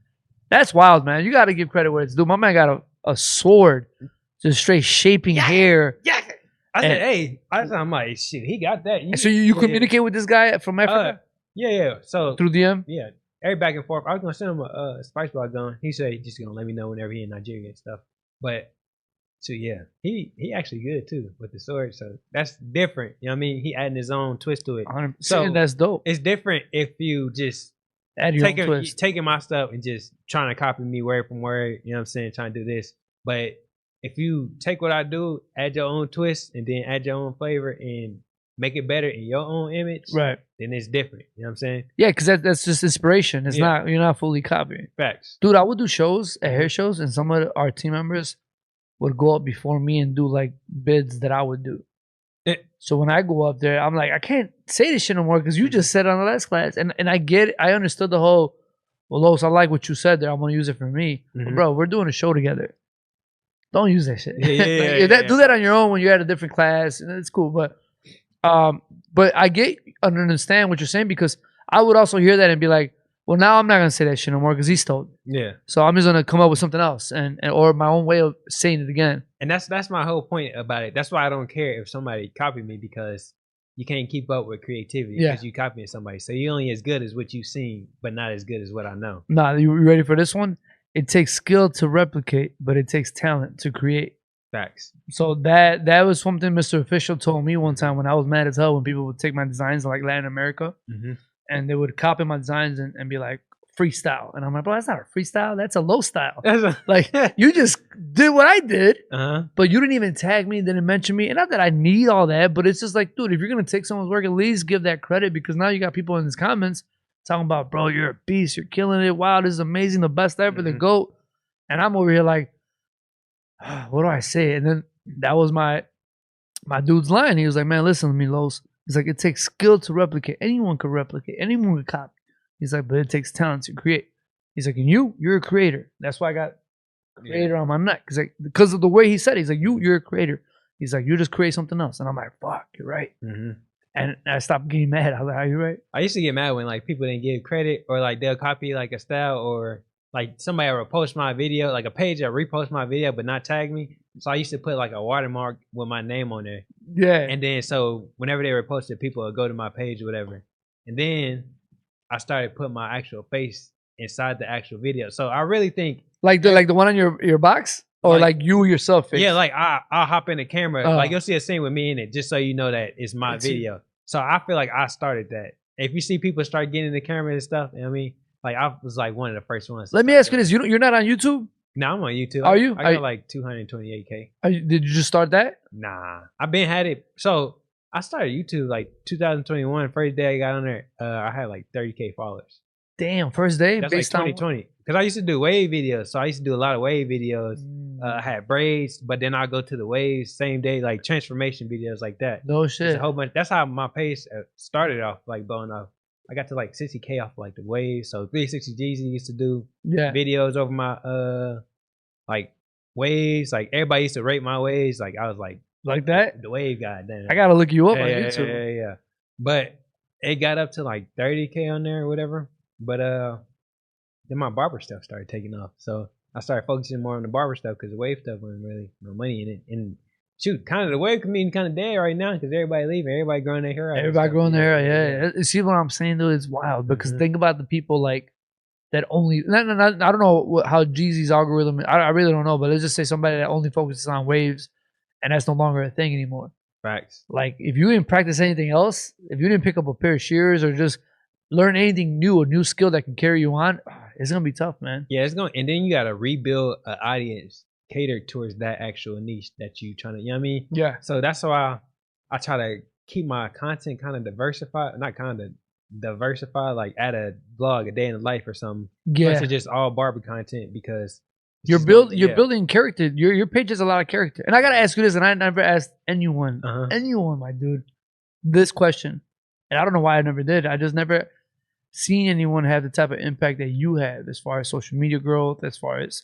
that's wild, man. You got to give credit where it's due. My man got a sword, just straight shaping hair. Yeah. I said, hey, I'm like, shit, he got that. So you communicate with this guy from Africa? Yeah. So through DM? Yeah. Every back and forth. I was gonna send him a spice bar gun. He said he's just gonna let me know whenever he in Nigeria and stuff. But so yeah, he actually good too with the sword. So that's different. You know what I mean? He adding his own twist to it. 100%. So that's dope. It's different if you just add your own twist. Taking my stuff and just trying to copy me word from word. You know what I'm saying? Trying to do this. But if you take what I do, add your own twist, and then add your own flavor and make it better in your own image, right? Then it's different. You know what I'm saying? Yeah, because that's just inspiration. It's not, you're not fully copying. Facts. Dude, I would do shows at hair shows, and some of our team members would go up before me and do like bids that I would do. So when I go up there, I'm like, I can't say this shit no more because you just said on the last class, and I get it. I understood the whole. Well, Los, I like what you said there. I'm gonna use it for me, but bro. We're doing a show together. Don't use that shit. Do that on your own when you're at a different class, and it's cool. But I understand what you're saying because I would also hear that and be like, well, now I'm not gonna say that shit no more because he stole it. Yeah. So I'm just gonna come up with something else and or my own way of saying it again. And that's my whole point about it. That's why I don't care if somebody copied me because you can't keep up with creativity because you copying somebody. So you're only as good as what you've seen, but not as good as what I know. Nah, you ready for this one? It takes skill to replicate, but it takes talent to create. Facts. So that was something Mr. Official told me one time when I was mad as hell when people would take my designs like Latin America and they would copy my designs and be like freestyle. And I'm like, bro, that's not a freestyle. That's a low style. Like you just did what I did, but you didn't even tag me, didn't mention me. And not that I need all that, but it's just like, dude, if you're going to take someone's work, at least give that credit because now you got people in his comments talking about, bro, you're a beast. You're killing it. Wow, this is amazing. The best ever, the GOAT. And I'm over here like, what do I say? And then that was my dude's line. He was like, man, listen to me, Los. He's like, it takes skill to replicate. Anyone could replicate. Anyone could copy. He's like, but it takes talent to create. He's like, and you're a creator. That's why I got creator on my neck. Because of the way he said it. He's like, you're a creator. He's like, you just create something else. And I'm like, fuck, you're right. And I stopped getting mad. I was like, are you right? I used to get mad when like people didn't give credit or like they'll copy like a style or like somebody will repost my video, like a page will repost my video but not tag me. So I used to put like a watermark with my name on there. Yeah. And then so whenever they repost it, people would go to my page or whatever. And then I started putting my actual face inside the actual video. So I really think like the one on your box? Or like you yourself face? Yeah, like I'll hop in the camera. Like you'll see a scene with me in it just so you know that it's my video. So I feel like I started that. If you see people start getting in the camera and stuff, you know what I mean? Like I was like one of the first ones. Let me ask you this: you're not on YouTube? No, I'm on YouTube. Are you? I got like 228K. Did you just start that? Nah, I've been had it. So I started YouTube like 2021. First day I got on there, I had like 30K followers. Damn, first day. That's like 2020. Because I used to do wave videos, so I used to do a lot of wave videos. I had braids, but then I go to the waves same day, like transformation videos like that. No shit. It's a whole bunch. That's how my page started off, like blowing off. I got to like 60K off like the waves. So 360 Jeezy used to do videos over my like waves. Like everybody used to rate my waves. Like I was like that. The wave guy. Then I gotta look you up on YouTube. Yeah. But it got up to like 30K on there or whatever. But then my barber stuff started taking off. So I started focusing more on the barber stuff because the wave stuff wasn't really no money in it. And shoot, kind of the wave community kind of dead right now because everybody leaving, everybody growing their hair out. Everybody growing their hair, yeah. See what I'm saying, dude? It's wild because think about the people like that only. I don't know how Jeezy's algorithm. I really don't know, but let's just say somebody that only focuses on waves and that's no longer a thing anymore. Facts. Like if you didn't practice anything else, if you didn't pick up a pair of shears or just learn anything new, a new skill that can carry you on, it's gonna be tough, man. Yeah, it's going, and then you gotta rebuild an audience catered towards that actual niche that you trying to, you know what I mean? Yeah. So that's why I try to keep my content kind of diversified, not kind of diversified, like add a vlog, a day in the life or something. Yeah. It's just all barber content because you're building character. Your page has a lot of character. And I gotta ask you this, and I never asked anyone, my dude, this question. And I don't know why I never did. I just never seen anyone have the type of impact that you have as far as social media growth, as far as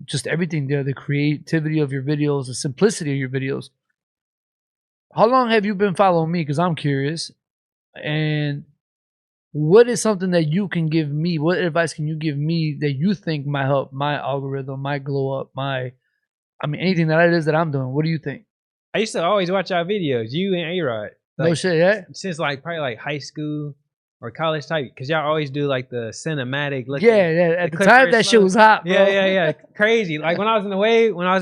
just everything there, the creativity of your videos, the simplicity of your videos. How long have you been following me? Because I'm curious. And what is something that you can give me? What advice can you give me that you think might help my algorithm, my glow up, anything that it is that I'm doing? What do you think? I used to always watch our videos, you and A-Rod. Like, no shit, yeah? Since probably like high school or college type, because y'all always do like the cinematic look. Yeah. At the time, that shit was hot, bro. Yeah. Crazy. Like when I was in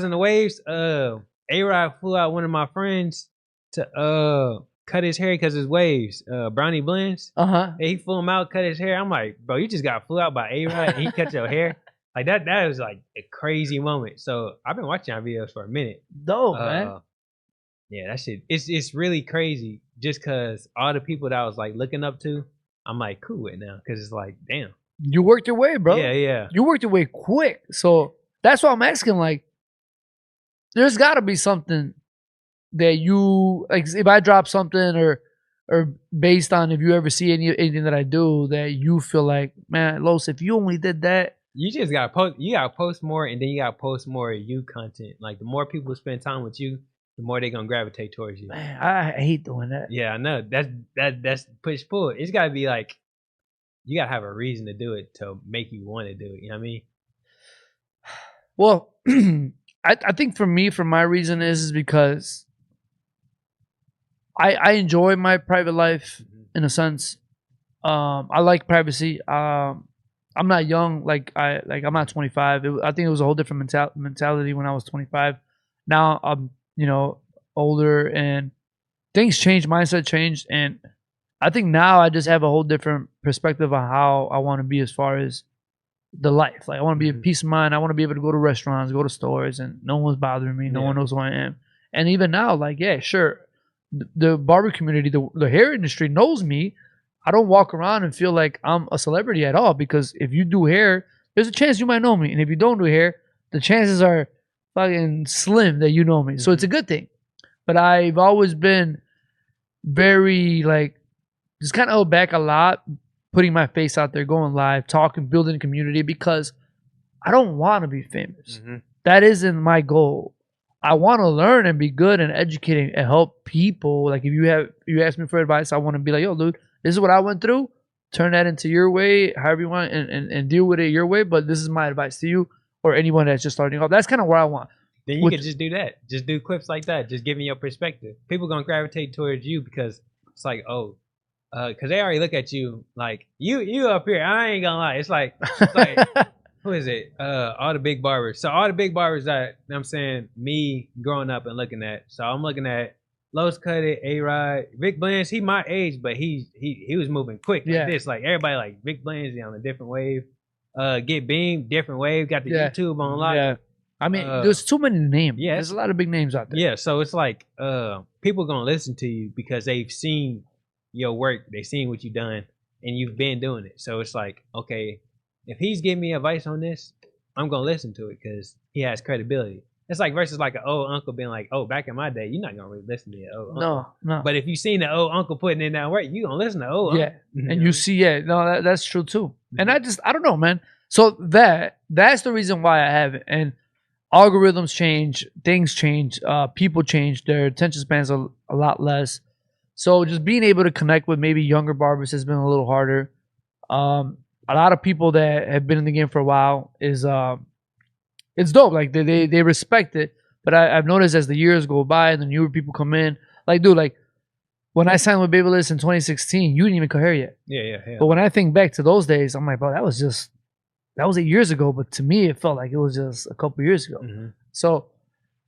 the waves, A-Rod flew out one of my friends to cut his hair because his waves, Brownie Blends. He flew him out, cut his hair. I'm like, bro, you just got flew out by A-Rod and he cut your hair. Like that was like a crazy moment. So I've been watching our videos for a minute. Dope, man. Yeah, that shit. It's really crazy just because all the people that I was like looking up to, I'm like cool with now because it's like, damn. You worked your way, bro. Yeah. You worked your way quick. So that's why I'm asking, like, there's got to be something that you, like, if I drop something or based on if you ever see anything that I do that you feel like, man, Los, if you only did that. You just got to post. You got to post more, and then you got to post more you content. Like, the more people spend time with you, the more they're going to gravitate towards you. Man, I hate doing that. Yeah, I know. That's push-pull. It's got to be like, you got to have a reason to do it to make you want to do it. You know what I mean? Well, I think for me, for my reason is because I enjoy my private life in a sense. I like privacy. I'm not young. I'm not 25. I think it was a whole different mentality when I was 25. Now I'm, older and things changed, mindset changed. And I think now I just have a whole different perspective on how I want to be as far as the life. Like I want to be at peace of mind. I want to be able to go to restaurants, go to stores, and no one's bothering me. No one knows who I am. And even now, like, yeah, sure. The barber community, the hair industry knows me. I don't walk around and feel like I'm a celebrity at all because if you do hair, there's a chance you might know me. And if you don't do hair, the chances are fucking slim that you know me. So it's a good thing. But I've always been very, just kind of held back a lot, putting my face out there, going live, talking, building a community because I don't want to be famous. That isn't my goal. I want to learn and be good and educating and help people. Like if you ask me for advice, I want to be like, yo, dude, this is what I went through. Turn that into your way, however you want, and deal with it your way. But this is my advice to you or anyone that's just starting off. That's kind of where I want. Then you could just do that. Just do clips like that. Just giving your perspective. People going to gravitate towards you because it's like, because they already look at you like, you up here. I ain't going to lie. It's like who is it? All the big barbers. So all the big barbers that, you know what I'm saying, me growing up and looking at. So I'm looking at Los Cut It, A-Rod, Vic Blends. He my age, but he was moving quick like this. Like everybody like Vic Blends on a different wave. Get Beam, different wave. Got the YouTube on lock. Yeah. I mean, there's too many names. Yeah, there's a lot of big names out there. Yeah, so it's like people gonna listen to you because they've seen your work, they've seen what you've done, and you've been doing it. So it's like, okay, if he's giving me advice on this, I'm gonna listen to it because he has credibility. It's like versus like an old uncle being like, oh, back in my day, you're not gonna really listen to your old uncle. No. But if you seen the old uncle putting in that work, you gonna listen to old uncle. And you see, that's true too. And I don't know, man. So that's the reason why I have it. And algorithms change, things change, people change, their attention spans are a lot less. So just being able to connect with maybe younger barbers has been a little harder. A lot of people that have been in the game for a while is it's dope. Like they respect it. But I've noticed as the years go by and the newer people come in, like dude, like when I signed with Babyliss in 2016, you didn't even cut hair yet. Yeah. But when I think back to those days, I'm like, bro, that was 8 years ago. But to me, it felt like it was just a couple years ago. So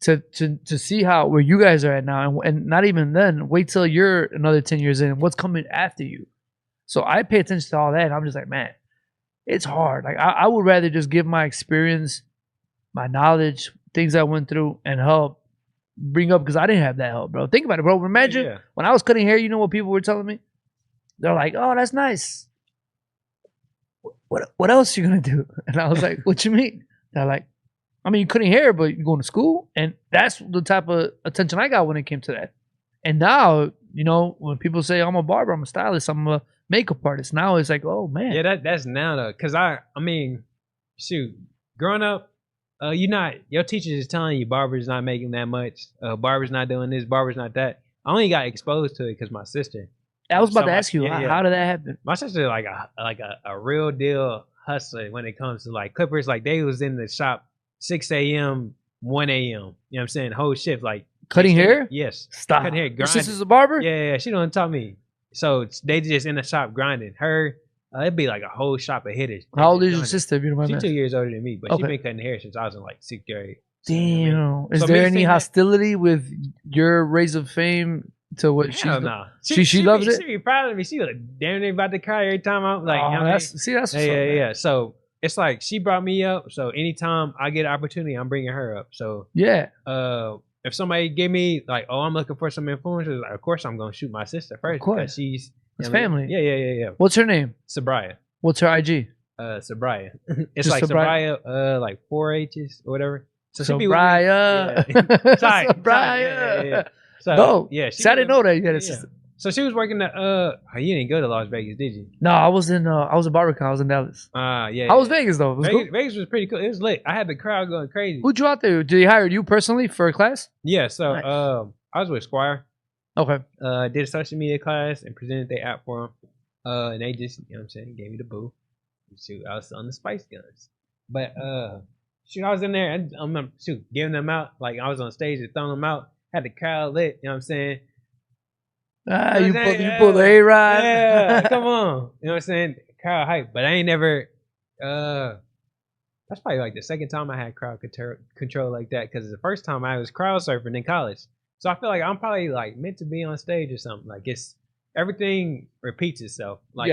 to see how where you guys are at now, and not even then. Wait till you're another 10 years in. What's coming after you? So I pay attention to all that. And I'm just like, man, it's hard. Like I would rather just give my experience, my knowledge, things I went through, and help bring up because I didn't have that help, bro. Think about it, bro. Imagine when I was cutting hair. You know what people were telling me? They're like, "Oh, that's nice. What else you gonna do?" And I was like, "What you mean?" They're like, "I mean, you cutting hair, but you're going to school." And that's the type of attention I got when it came to that. And now, you know, when people say I'm a barber, I'm a stylist, I'm a makeup artist, now it's like, oh man. Yeah, that's now though. Cause I mean, shoot, growing up, your teachers is telling you barber's not making that much, barber's not doing this, barber's not that. I only got exposed to it because my sister. I was about to ask you, how did that happen? My sister like a real deal hustler when it comes to like clippers. Like they was in the shop 6 a.m., 1 a.m. You know what I'm saying? Whole shift, like cutting hair? Yes. Stop. Cutting hair, Your sister's a barber? Yeah, she don't tell me. So they just in the shop grinding. Her, it'd be like a whole shop of hitters. How old is your sister, if you don't mind? She's 2 years older than me, but Okay. she's been cutting hair since I was in like 6th grade. Damn. Is there any hostility with your raise of fame to what she's doing? No. She loves it? She be proud of me. She like damn near about to cry every time I'm like, you know that's what's up, yeah. So it's like she brought me up. So anytime I get an opportunity, I'm bringing her up. So yeah. If somebody give me like, oh, I'm looking for some influencers, like, of course I'm gonna shoot my sister first. Of course. Because she's family. Yeah. What's her name? Sabria. What's her IG? Sabria. It's Just like Sabria? like 4 H's or whatever. So Sabria. Sabria. Yeah. So no. yeah. I didn't know that you had a sister. So she was working at you didn't go to Las Vegas, did you? No, I was in Barber. I was in Dallas. Yeah. How was Vegas though? Vegas was pretty cool. It was lit. I had the crowd going crazy. Who'd you out there? Did they hire you personally for a class? Yeah, so Nice. I was with Squire. Okay. Did a social media class and presented their app for them. And they just, you know what I'm saying, gave me the boo. Shoot, I was selling the spice guns. But shoot, I was in there and I'm giving them out. Like I was on stage and throwing them out. Had the crowd lit, you know what I'm saying? You pulled the A-Rod. Yeah, come on. You know what I'm saying? Crowd hype. But I ain't never that's probably like the second time I had crowd control like that. Because the first time I was crowd surfing in college. So I feel like I'm probably like meant to be on stage or something. Like it's everything repeats itself. Like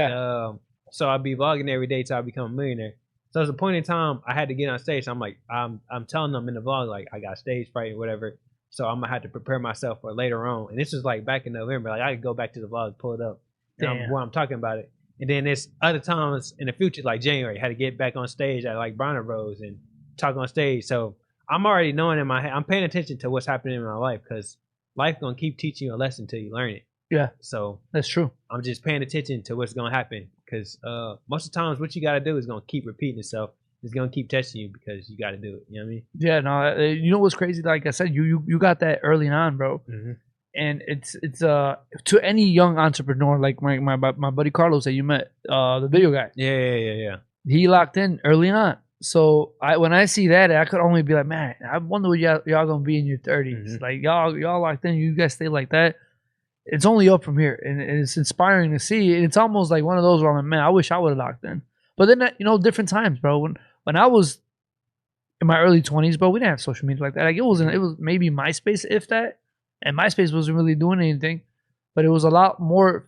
so I'll be vlogging every day till I become a millionaire. So there's a point in time I had to get on stage. So I'm like, I'm telling them in the vlog like I got stage fright or whatever. So I'm gonna have to prepare myself for later on. And this was like back in November. Like I could go back to the vlog, pull it up, where I'm talking about it. And then there's other times in the future, like January, had to get back on stage at like Bronner Bros and talk on stage. So I'm already knowing in my head, I'm paying attention to what's happening in my life because life gonna keep teaching you a lesson till you learn it. Yeah. So that's true. I'm just paying attention to what's gonna happen because most of the times what you gotta do is gonna keep repeating itself. It's gonna keep testing you because you got to do it. You know what I mean? Yeah. No. You know what's crazy? Like I said, you got that early on, bro. Mm-hmm. And it's to any young entrepreneur like my buddy Carlos that you met, the video guy. Yeah. He locked in early on. So when I see that, I could only be like, man, I wonder what y'all gonna be in your 30s. Mm-hmm. Like y'all locked in. You guys stay like that. It's only up from here, and it's inspiring to see. And it's almost like one of those where I'm like, man, I wish I would have locked in. But then different times, bro. When I was in my early 20s, bro, we didn't have social media like that. Like it was maybe MySpace, if that, and MySpace wasn't really doing anything, but it was a lot more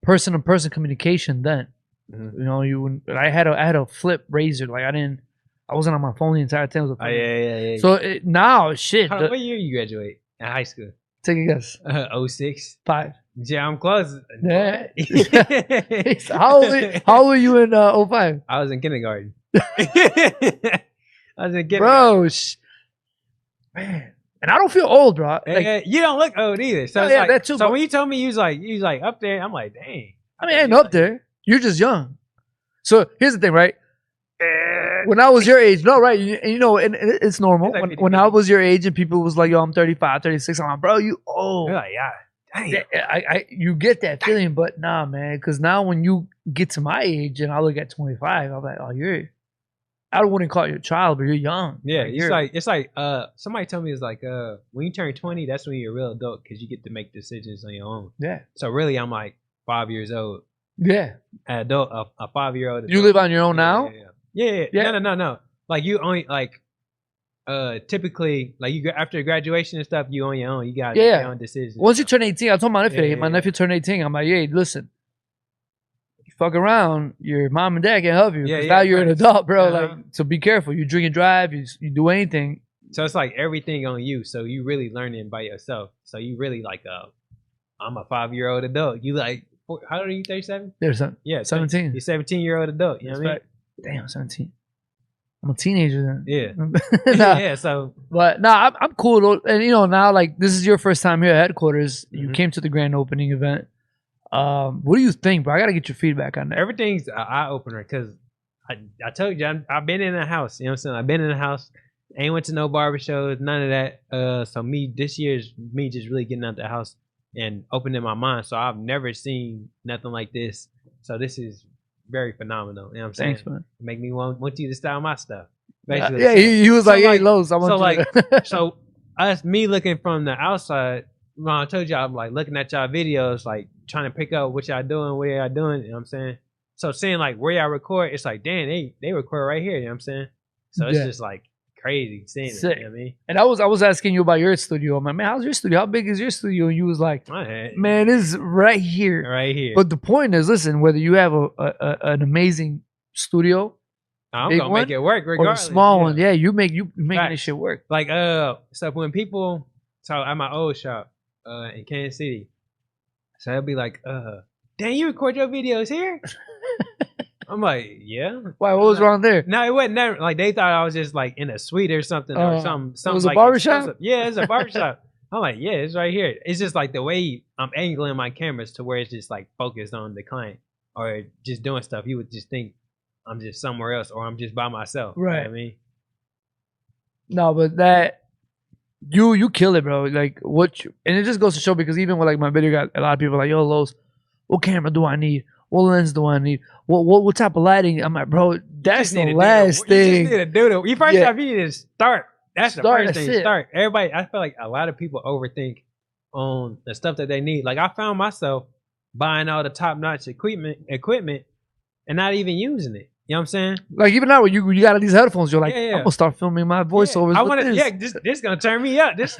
person-to-person communication then. Mm-hmm. I had a flip razor. Like I wasn't on my phone the entire time. Yeah. So now, shit. What year you graduate in high school? Take a guess. 06. 5. Yeah, I'm close. Yeah. How old were you in 05? I was in kindergarten. I was in kindergarten. Bro, man. And I don't feel old, bro. Like, you don't look old either. So yeah, that too. So when you told me you was like up there, I'm like, dang. I mean, I ain't up there. You're just young. So here's the thing, right? When I was your age, no, right? And it's normal. Like when I was your age and people was like, yo, I'm 35, 36, I'm like, bro, you old. You're like, yeah. Dang. You get that feeling, but nah, man. Because now when you get to my age and I look at 25, I'm like, oh, I wouldn't call you a child, but you're young. Yeah, it's like somebody told me it's like when you turn 20, that's when you're a real adult because you get to make decisions on your own. Yeah. So really, I'm like 5 years old. Yeah. An adult, a 5-year-old. You live on your own now? Yeah. No. Like you only like typically, like after graduation and stuff, you on your own. You got Yeah. your own decisions. Once you turn 18, I told my nephew, Yeah, my yeah, nephew turned 18. I'm like, hey, listen, you fuck around, your mom and dad can help you. Yeah, Because yeah, now you're an facts. adult, bro. Uh-huh. Like, so be careful. You drink and drive, you do anything. So it's like everything on you. So you really learning by yourself. So you really like, I'm a 5-year-old adult. You like, how old are you? 37? There's Yeah, 17. You're 17-year-old adult. You know what I mean? Damn, 17. I'm a teenager then. Yeah. Nah, Yeah. So, but nah, I'm cool though. And you know, now like this is your first time here at headquarters. You Mhm. came to the grand opening event. What do you think, bro? I gotta get your feedback on that. everything's an eye opener because I told you, I've been in a house. You know what I'm saying? I've been in a house. Ain't went to no barber shows, none of that. So this year's me just really getting out the house and opening my mind. So I've never seen nothing like this. So this is very phenomenal. You know what I'm saying? Thanks, man. Make me want you to style my stuff. Yeah, Basically. he was So, like, hey, like- Los, I want so, you to. like, so me looking from the outside, when I told y'all, I'm like looking at y'all videos, like trying to pick up what y'all doing, what y'all doing. You know what I'm saying? So seeing like where y'all record, it's like, damn, they record right here. You know what I'm saying? So it's Yeah. just like crazy seeing Sick. it. You know what I mean? And I was asking you about your studio. I'm like, man, how's your studio? How big is your studio? And you was like, man, it's right here. right here. But the point is, listen, whether you have an amazing studio I'm big gonna one make it work or a regardless. small one, yeah, you making Facts. this shit work. Like so when people at my old shop in Kansas City, so they'll be like, damn, you record your videos here? I'm like, yeah. Why? What was wrong there? No, it wasn't never like they thought I was just like in a suite or something or something. It was a like barbershop? exclusive. Yeah, it's a barbershop. I'm like, yeah, it's right here. It's just like the way I'm angling my cameras to where it's just like focused on the client or just doing stuff. You would just think I'm just somewhere else or I'm just by myself. Right. You know what I mean? No, but that you kill it, bro. Like and it just goes to show because even with like my video, got a lot of people like, yo, Los, what camera do I need? What lens do I need? What type of lighting? I'm like, bro, that's the last thing. You just need to do it. You first off, you need to start. That's the Start, first that's thing. it. Start. Everybody, I feel like a lot of people overthink on the stuff that they need. Like I found myself buying all the top notch equipment and not even using it. You know what I'm saying? Like even now when you got these headphones, you're like, Yeah, yeah. I'm gonna start filming my voiceovers. I with want to. this. Yeah, this gonna turn me up. This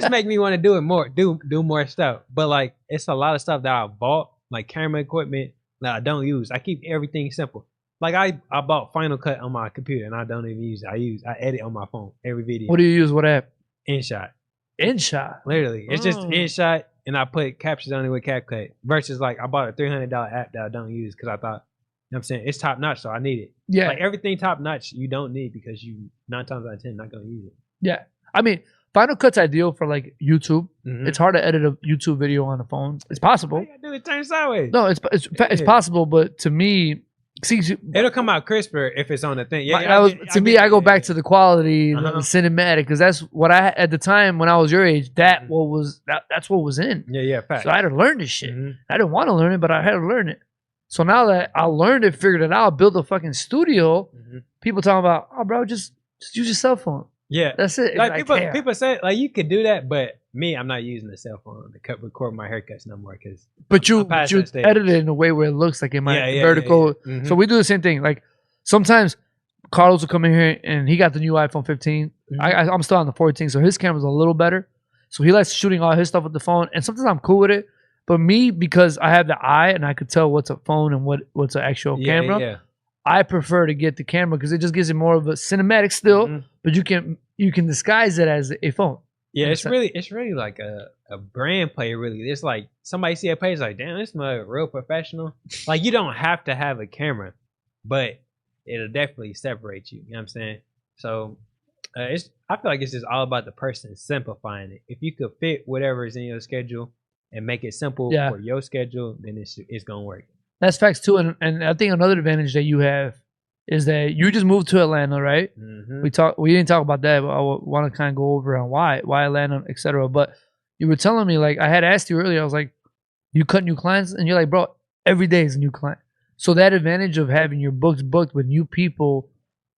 make me want to do it more. Do more stuff. But like, it's a lot of stuff that I bought, like camera equipment that I don't use. I keep everything simple. Like I bought Final Cut on my computer and I don't even use it. I edit on my phone every video. What do you use? What app? InShot. InShot. Literally, it's just Oh. InShot, and I put captions on it with CapCut. Versus like I bought a $300 app that I don't use because I thought, you know what I'm saying, it's top notch, so I need it. Yeah. Like everything top notch, you don't need because you 9 times out of 10 not gonna use it. Yeah. I mean, Final Cut's ideal for like YouTube. Mhm. It's hard to edit a YouTube video on a phone. It's possible. All you gotta do is turn sideways. No, it's Yeah. possible, but to me, see, It'll come out crisper if it's on the thing. I go back to the quality, the cinematic, because that's what I at the time when I was your age. That's what was in. Yeah, fact. So I had to learn this shit. Mhm. I didn't want to learn it, but I had to learn it. So now that I learned it, figured it out, built a fucking studio, Mhm. people talking about, oh, bro, just use your cell phone. Yeah. That's it. Like damn. people say like you could do that, but me, I'm not using the cell phone to record my haircuts no more because But you past that stage. edit it in a way where it looks like it might Yeah, vertical. yeah. So we do the same thing. Like sometimes Carlos will come in here and he got the new iPhone 15. Mhm. I'm still on the 14, so his camera's a little better. So he likes shooting all his stuff with the phone, and sometimes I'm cool with it. But me, because I have the eye and I could tell what's a phone and what's an actual camera, Yeah. I prefer to get the camera because it just gives it more of a cinematic still, Mhm. but you can disguise it as a phone. Yeah, it's 100%. really like a brand play. Really, it's like somebody see a page like, damn, this is a real professional. Like you don't have to have a camera, but it'll definitely separate you. You know what I'm saying? So I feel like it's just all about the person simplifying it. If you could fit whatever is in your schedule and make it simple Yeah. for your schedule, then it's gonna work. That's facts too, and I think another advantage that you have is that you just moved to Atlanta, right? Mm-hmm. We didn't talk about that, but I want to kind of go over on why Atlanta, etc. But you were telling me, like, I had asked you earlier, I was like, you cut new clients, and you're like, bro, every day is a new client. So that advantage of having your books booked with new people,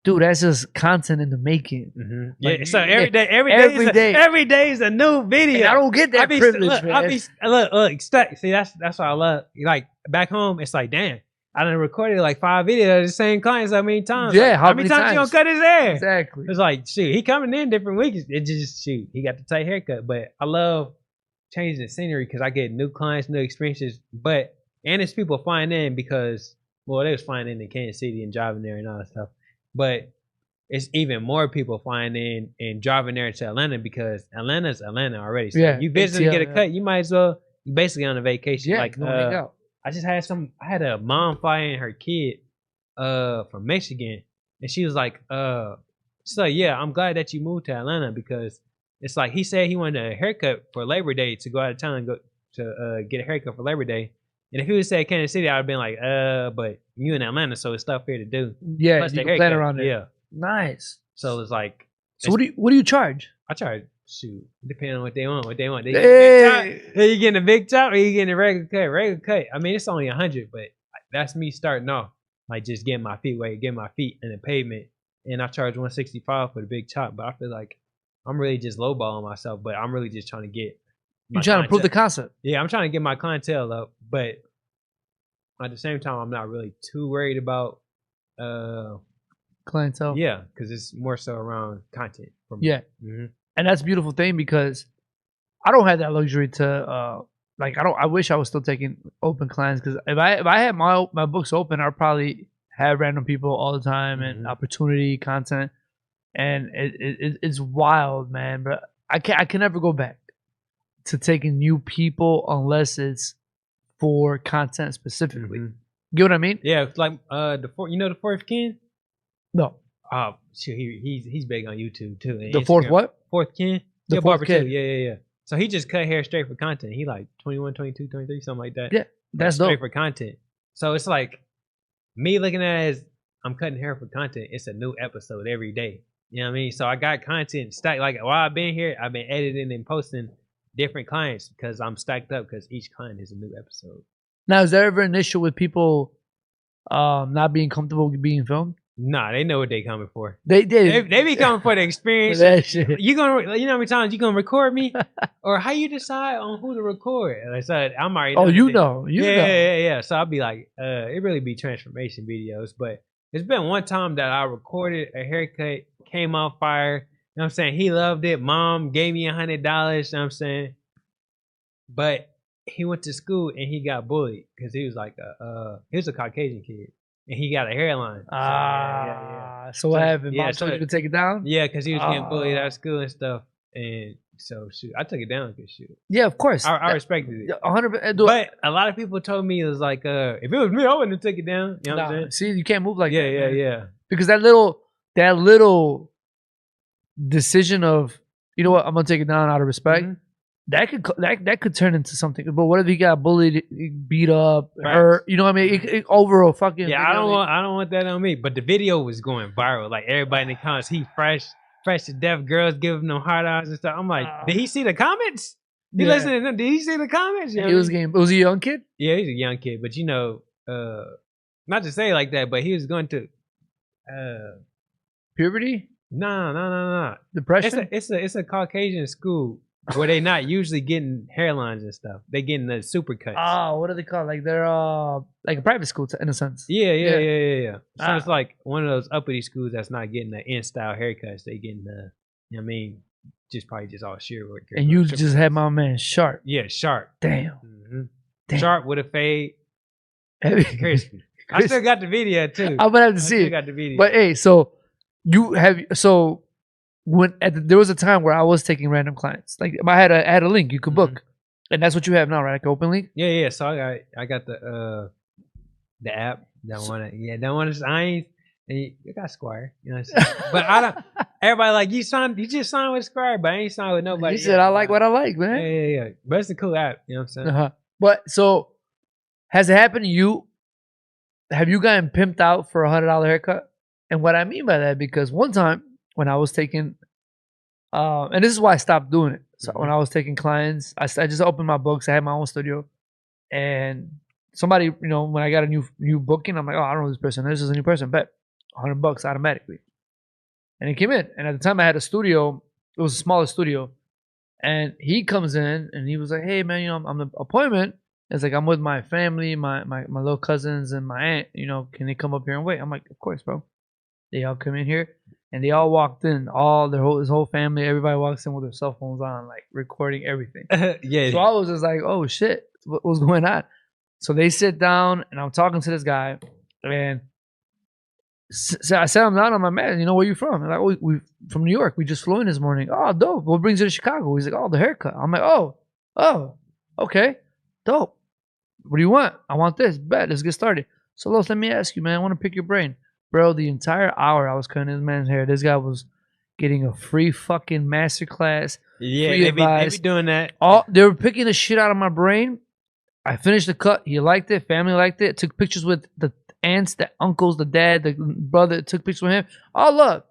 dude, that's just content in the making. Mm-hmm. Like, Yeah, so every every day is a new video. And I don't get that privilege, man. Look, stuck. See, that's what I love. Like back home, it's like, damn, I done recorded like 5 videos of the same client so many times. Yeah, like, how many many times you gonna times? cut his hair? Exactly. It's like, shoot, he coming in different weeks. It just, shoot, he got the tight haircut. But I love changing the scenery because I get new clients, new experiences. But, and it's people flying in because, well, they was flying in Kansas City and driving there and all that stuff. But it's even more people flying in and driving there to Atlanta because Atlanta's Atlanta already. So Yeah, you visit to ATL, get a yeah. cut, you might as well, you basically on a vacation. Yeah, Like, go hang out. I just had I had a mom fly in her kid from Michigan, and she was like, so yeah, I'm glad that you moved to Atlanta because it's like he said he wanted a haircut for Labor Day to go out of town and go to get a haircut for Labor Day. And if he would say Kansas City, I'd have been like, but you in Atlanta, so it's stuff here to do. Yeah, Plus you the can plan haircut, around it. yeah. Nice. So it's like, So what do you charge? I charge, shoot, depending on what they want. They Hey. Are you getting a big chop or you getting a regular cut? Regular cut. I mean, it's only 100, but that's me starting off, like just getting my feet wet, getting my feet in the pavement, and I charge 165 for the big chop. But I feel like I'm really just lowballing myself, but I'm really just trying to get. You're trying to prove the concept. Yeah, I'm trying to get my clientele up, but at the same time, I'm not really too worried about Clientele. Yeah, because it's more so around content. For me. Yeah, mm-hmm. And that's a beautiful thing because I don't have that luxury to like I wish I was still taking open clients because if I had my books open, I'd probably have random people all the time and opportunity content, and it's wild, man. But I can never go back to taking new people unless it's for content specifically. Get what I mean? Yeah, it's like the fourth king. No. Oh, shit, he's big on YouTube too. The Instagram. Fourth what? Fourth king. The yeah, fourth Barber kid. School. Yeah. So he just cut hair straight for content. He like 21, 22, 23, something like that. Yeah, that's straight dope. for content. So it's like me looking at it as I'm cutting hair for content. It's a new episode every day. You know what I mean? So I got content stacked. Like while I've been here, I've been editing and posting different clients because I'm stacked up because each client is a new episode. Now, is there ever an issue with people not being comfortable being filmed? Nah, they know what they coming for. They be coming for the experience. That shit. You know how many times you gonna record me, or how you decide on who to record? And I said I'm already. Oh, you know. Yeah. So I'll be like, it really be transformation videos, but it's been one time that I recorded a haircut, came on fire. You know what I'm saying? He loved it. Mom gave me $100. You know what I'm saying? But he went to school and he got bullied because he was like he was a Caucasian kid. And he got a hairline. So what happened? Mom told you to take it down? Yeah, because he was getting bullied at school and stuff. And so, shoot, I took it down because, shoot. Yeah, of course. I respected it. 100%. But a lot of people told me it was like, if it was me, I wouldn't have took it down. You know what I'm saying? See, you can't move like that. Yeah. Because that little decision of, you know what, I'm going to take it down out of respect. That could turn into something. But what if he got bullied, beat up, hurt? You know what I mean? It over a fucking. Yeah, I don't want that on me. But the video was going viral. Like everybody in the comments, he fresh to death. Girls giving them hard eyes and stuff. I'm like, did he see the comments? He listening to them? Did he see the comments? You know was he a young kid? Yeah, he's a young kid. But not to say it like that, but he was going to puberty. No. Depression. It's a Caucasian school. Where they not usually getting hairlines and stuff. They getting the super cuts. Oh, what are they called? Like they're like a private school in a sense. Yeah. So it's like one of those uppity schools that's not getting the in-style haircuts. They getting the, you know what I mean, probably just all sheer work. And you just had my man Sharp. Yeah, Sharp. Damn. Sharp with a fade. Crispy. I still got the video too. I'm gonna have to see it. Got the video. But hey, so when there was a time where I was taking random clients, like I had a link you could book, and that's what you have now, right? Like open link. Yeah. So I got the app. Don't want to. I ain't. You got Squire, you know what I'm saying? But I don't. Everybody like you just signed with Squire, but I ain't signed with nobody. You said I like what I like, man. Yeah. But it's a cool app, you know what I'm saying? But so, has it happened to you? Have you gotten pimped out for $100 haircut? And what I mean by that, because one time when I was taking, and this is why I stopped doing it. So when I was taking clients, I just opened my books. I had my own studio, and somebody, when I got a new booking, I'm like, oh, I don't know this person. This is a new person. Bet $100 automatically, and he came in. And at the time, I had a studio. It was a smaller studio, and he comes in and he was like, hey man, I'm the appointment. It's like, I'm with my family, my little cousins and my aunt. You know, can they come up here and wait? I'm like, of course, bro. They all come in here, and they all walked in. His whole family, everybody walks in with their cell phones on, like recording everything. Yeah. So I was just like, oh shit, what's going on? So they sit down, and I'm talking to this guy, and so I sat him down on my mat. You know, where you from? Like, oh, we from New York. We just flew in this morning. Oh, dope. What brings you to Chicago? He's like, oh, the haircut. I'm like, oh, okay, dope. What do you want? I want this. Bet. Let's get started. So, Los, let me ask you, man. I want to pick your brain. Bro, the entire hour I was cutting this man's hair, this guy was getting a free fucking masterclass. Yeah, free they be doing that. They were picking the shit out of my brain. I finished the cut. He liked it. Family liked it. Took pictures with the aunts, the uncles, the dad, the brother. Took pictures with him. All love.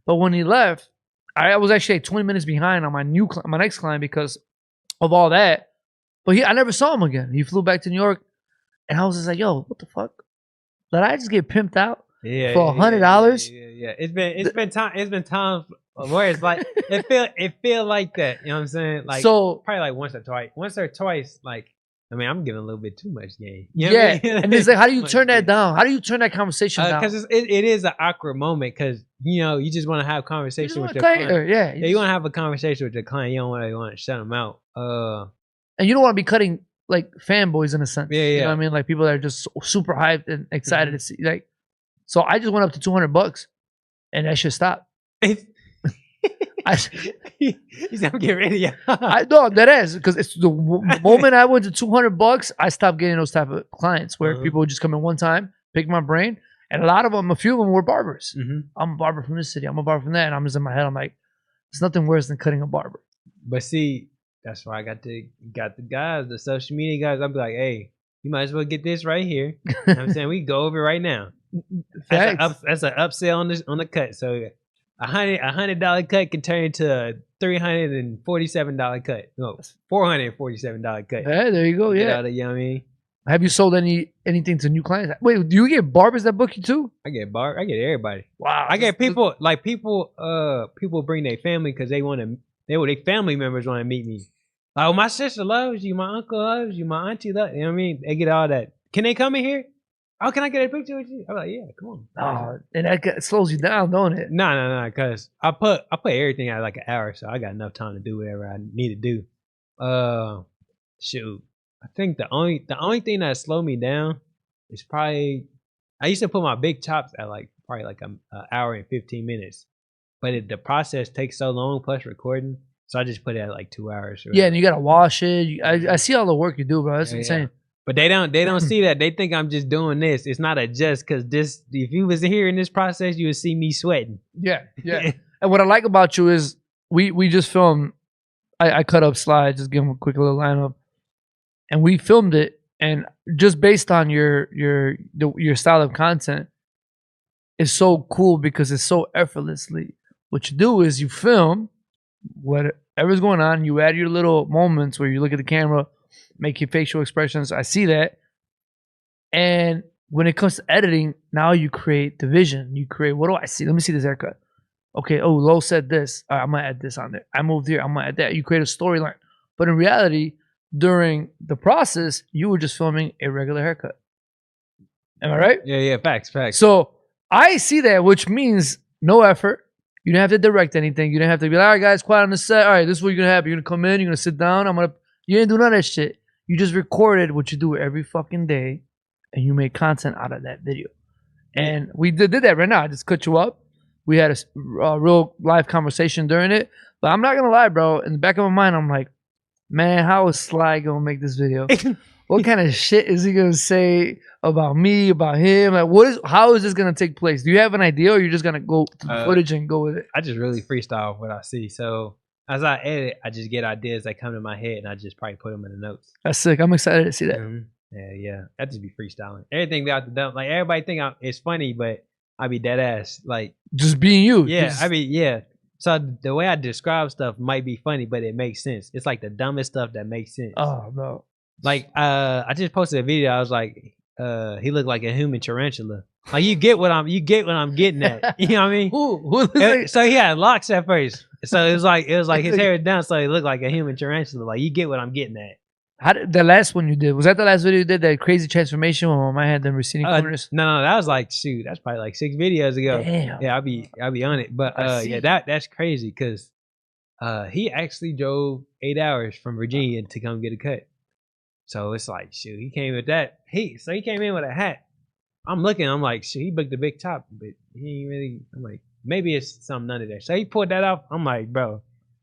But when he left, I was actually like 20 minutes behind on my next client because of all that. But I never saw him again. He flew back to New York, and I was just like, "Yo, what the fuck? Did I just get pimped out for $100?" Yeah. It's been times where it's like it feel like that. You know what I'm saying? Like, so probably like once or twice. Like, I mean, I'm giving a little bit too much game. You know what I mean? And it's like, how do you turn that down? How do you turn that conversation down? Because it is an awkward moment because you just want to have conversation with your client. Yeah, you want to have a conversation with your client. You don't really want to shut them out. And you don't want to be cutting like fanboys in a sense. Yeah. You know what I mean? Like people that are just super hyped and excited to see. Like, so I just went up to $200, and that shit stopped. He said, "I'm getting ready." I know that is because it's the moment I went to $200, I stopped getting those type of clients where people would just come in one time, pick my brain, and a few of them were barbers. I'm a barber from this city. I'm a barber from that, and I'm just in my head. I'm like, it's nothing worse than cutting a barber. But see, that's why I got the guys, the social media guys. I'll be like, hey, you might as well get this right here. You know what I'm saying? We can go over it right now. That's an upsell on the cut. So $100 cut can turn into a $347 cut. No, $447 cut. Yeah, there you go. Yeah. You know what I mean? Have you sold anything to new clients? Wait, do you get barbers that book you too? I get everybody. Wow. I get people people bring their family because their family members want to meet me. Like, oh, my sister loves you, my uncle loves you, my auntie loves you. You know what I mean? They get all that. Can they come in here? Oh, can I get a picture with you? I'm like, yeah, come on. Oh, and that slows you down, don't it? No, because I put everything at like an hour, so I got enough time to do whatever I need to do. Shoot, I think the only thing that slowed me down is probably I used to put my big chops at probably an hour and 15 minutes, but the process takes so long plus recording, so I just put it at like 2 hours. Yeah, and you gotta wash it. I see all the work you do, bro. That's insane. Yeah. But they don't see that. They think I'm just doing this. It's not a just because this. If you was here in this process, you would see me sweating. Yeah. And what I like about you is we just filmed. I cut up slides, just give them a quick little lineup, and we filmed it. And just based on your style of content, is so cool because it's so effortlessly. What you do is you film whatever's going on. You add your little moments where you look at the camera. Make your facial expressions. I see that. And when it comes to editing, now you create the vision. You create, what do I see? Let me see this haircut. Okay, oh, Lo said this. All right, I'm going to add this on there. I moved here. I'm going to add that. You create a storyline. But in reality, during the process, you were just filming a regular haircut. Am I right? Yeah, facts. So I see that, which means no effort. You didn't have to direct anything. You didn't have to be like, all right, guys, quiet on the set. All right, this is what you're going to have. You're going to come in. You're going to sit down. You didn't do none of that shit. You just recorded what you do every fucking day, and you made content out of that video. And we did that right now. I just cut you up. We had a real live conversation during it. But I'm not going to lie, bro. In the back of my mind, I'm like, man, how is Sly going to make this video? What kind of shit is he going to say about me, about him? Like, how is this going to take place? Do you have an idea, or you're just going to go through footage and go with it? I just really freestyle what I see. So as I edit, I just get ideas that come to my head, and I just probably put them in the notes. That's sick. I'm excited to see that. Yeah. I just be freestyling. Everything be out the dump. Like, everybody think it's funny, but I be dead ass. Like, just being you. Yeah, yeah. So the way I describe stuff might be funny, but it makes sense. It's like the dumbest stuff that makes sense. Oh, no. Like, I just posted a video. I was like, he looked like a human tarantula. Like, you get what I'm getting at. You know what I mean? Who so he had locks at first. So it was like his hair was down, so he looked like a human tarantula. Like, you get what I'm getting at. How did the last one you did? Was that the last video you did? That crazy transformation when my had them receding corners? No, that was like that's probably like 6 videos ago. Damn. Yeah, I'll be on it. But yeah, that's crazy because he actually drove 8 hours from Virginia to come get a cut. So it's like, shoot, he came with that. He came in with a hat. I'm looking, I'm like, shoot, he booked the big top, but he ain't really. I'm like, maybe it's something under there. So he pulled that off. I'm like, bro,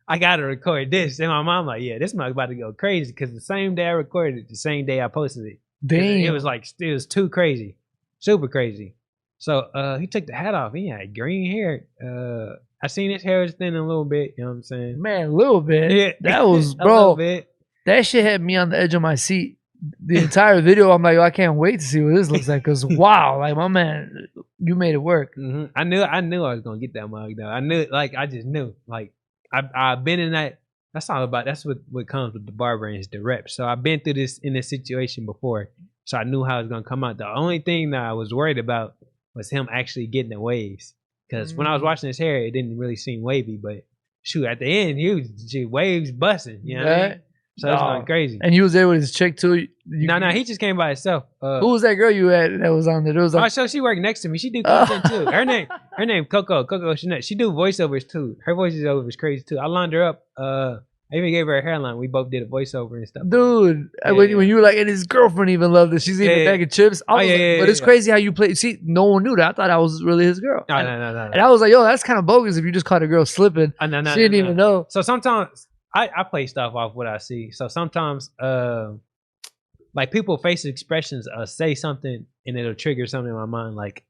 I gotta record this. And my mom like, yeah, this mug about to go crazy because the same day I recorded it, the same day I posted it. Damn. It was too crazy, super crazy. So he took the hat off. He had green hair. I seen his hair was thinning a little bit. You know what I'm saying? Man, a little bit. Yeah. That was, a bro. little bit. That shit had me on the edge of my seat. The entire video, I'm like, I can't wait to see what this looks like. Cause wow, like my man, you made it work. Mm-hmm. I knew I was gonna get that mug though. I just knew. Like I've been in that. That's all about. That's what comes with the barber and the reps. So I've been through this situation before, so I knew how it was gonna come out. The only thing that I was worried about was him actually getting the waves. Because when I was watching his hair, it didn't really seem wavy. But shoot, at the end, he was waves busting. You know what I mean? So it's going crazy. And he was there with his chick too. No, he just came by himself. Who was that girl you had that was on there? It was like, so she worked next to me. She do content too. Her name Coco Chanel. She do voiceovers too. Her voiceover is crazy too. I lined her up. I even gave her a hairline. We both did a voiceover and stuff. Dude, when you were like, and his girlfriend even loved it. She's eating a bag of chips. But it's crazy how you play. See, no one knew that. I thought that was really his girl. No. And I was like, yo, that's kind of bogus if you just caught a girl slipping. She didn't even know. So sometimes I play stuff off what I see. So sometimes, like people facial expressions say something and it'll trigger something in my mind. Like,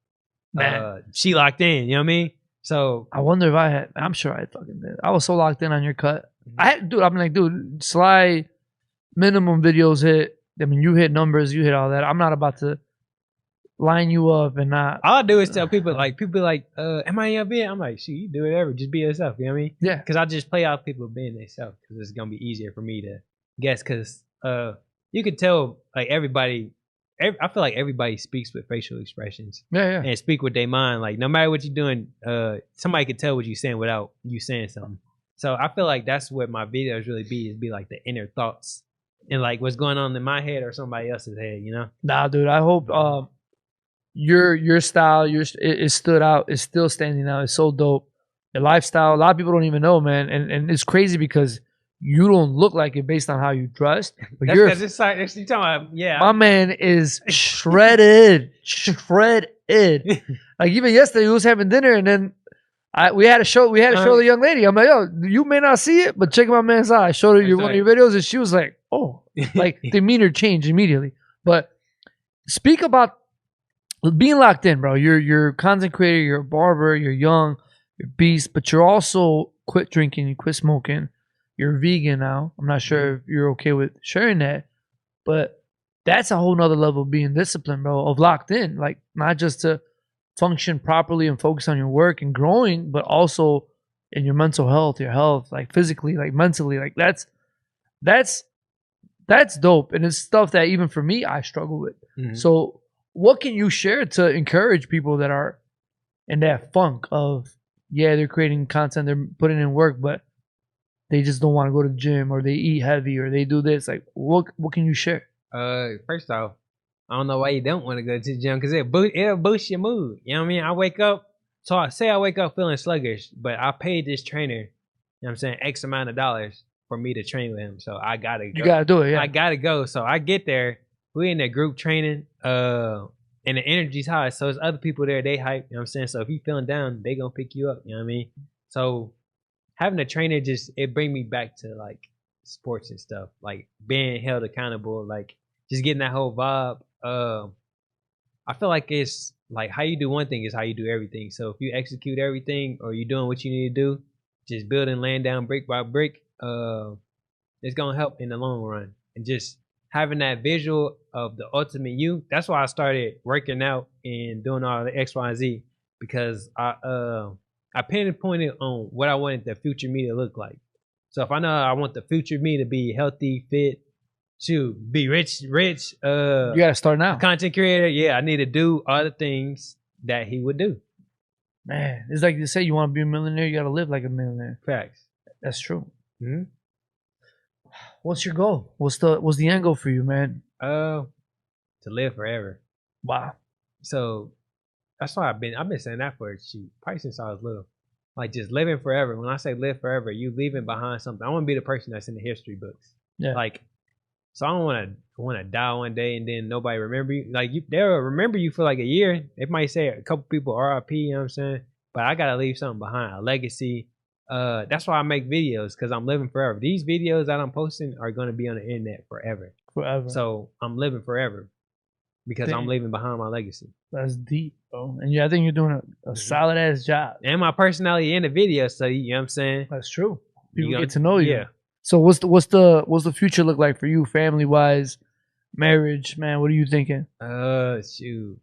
she locked in. You know what I mean? So I wonder if I had. I'm sure I fucking did. I was so locked in on your cut. I'm like, dude, Sly minimum videos hit. I mean, you hit numbers, you hit all that. I'm not about to line you up and not. All I do is tell people, am I in your vid? I'm like, shoot, you do whatever. Just be yourself. You know what I mean? Yeah. Because I just play out people being themselves because it's going to be easier for me to guess. Because you could tell, like, everybody, I feel like everybody speaks with facial expressions. Yeah. And speak with their mind. Like, no matter what you're doing, somebody could tell what you're saying without you saying something. So I feel like that's what my videos really be like the inner thoughts and like what's going on in my head or somebody else's head, you know? Nah, dude, I hope your style, it stood out. It's still standing out. It's so dope. Your lifestyle, a lot of people don't even know, man. And it's crazy because you don't look like it based on how you dressed. But that's you're talking about, yeah. My man is shredded. Like even yesterday, we was having dinner and then we had to show the young lady. I'm like, yo, you may not see it, but check my man's eye. I showed her one of your videos, and she was like, oh, like the demeanor changed immediately. But speak about being locked in, bro. You're a content creator, you're a barber, you're young, you're a beast, but you're also quit drinking, you quit smoking, you're vegan now. I'm not sure if you're okay with sharing that, but that's a whole nother level of being disciplined, bro, of locked in. Like not just to function properly and focus on your work and growing, but also in your mental health, your health, like physically, like mentally, like that's dope. And it's stuff that even for me, I struggle with. Mm-hmm. So what can you share to encourage people that are in that funk of, yeah, they're creating content, they're putting in work, but they just don't want to go to the gym or they eat heavy or they do this. Like what can you share? First off, I don't know why you don't want to go to the gym because it'll boost your mood. You know what I mean? I wake up feeling sluggish, but I paid this trainer, you know what I'm saying, X amount of dollars for me to train with him. So I got to go. You got to do it, yeah. I got to go. So I get there. We in that group training, and the energy's high. So there's other people there, they hype, you know what I'm saying? So if you feeling down, they going to pick you up, you know what I mean? So having a trainer it bring me back to, like, sports and stuff. Like, being held accountable, like, just getting that whole vibe. I feel like it's like how you do one thing is how you do everything. So if you execute everything or you're doing what you need to do, just building, laying down brick by brick, it's gonna help in the long run. And just having that visual of the ultimate you. That's why I started working out and doing all the X, Y, and Z, because I pinpointed on what I wanted the future me to look like. So if I know I want the future me to be healthy, fit, to be rich, you gotta start now. Content creator, yeah, I need to do all the things that he would do. Man, it's like you say, you want to be a millionaire, you gotta live like a millionaire. Facts. That's true. Mm-hmm. What's your goal? What's the end goal for you, man? To live forever. Wow. So that's why I've been saying that for probably since I was little. Like just living forever. When I say live forever, you leaving behind something. I want to be the person that's in the history books. Yeah. Like, so I don't want to die one day and then nobody remember you. Like they'll remember you for like a year. They might say a couple people RIP. You know what I'm saying? But I gotta leave something behind, a legacy. That's why I make videos, because I'm living forever. These videos that I'm posting are gonna be on the internet forever. Forever. So I'm living forever because I'm leaving behind my legacy. That's deep, bro. And yeah, I think you're doing a solid ass job. And my personality in the video, so you know what I'm saying? That's true. People get to know you. Yeah. So what's the future look like for you, family wise, marriage, man? What are you thinking? Shoot,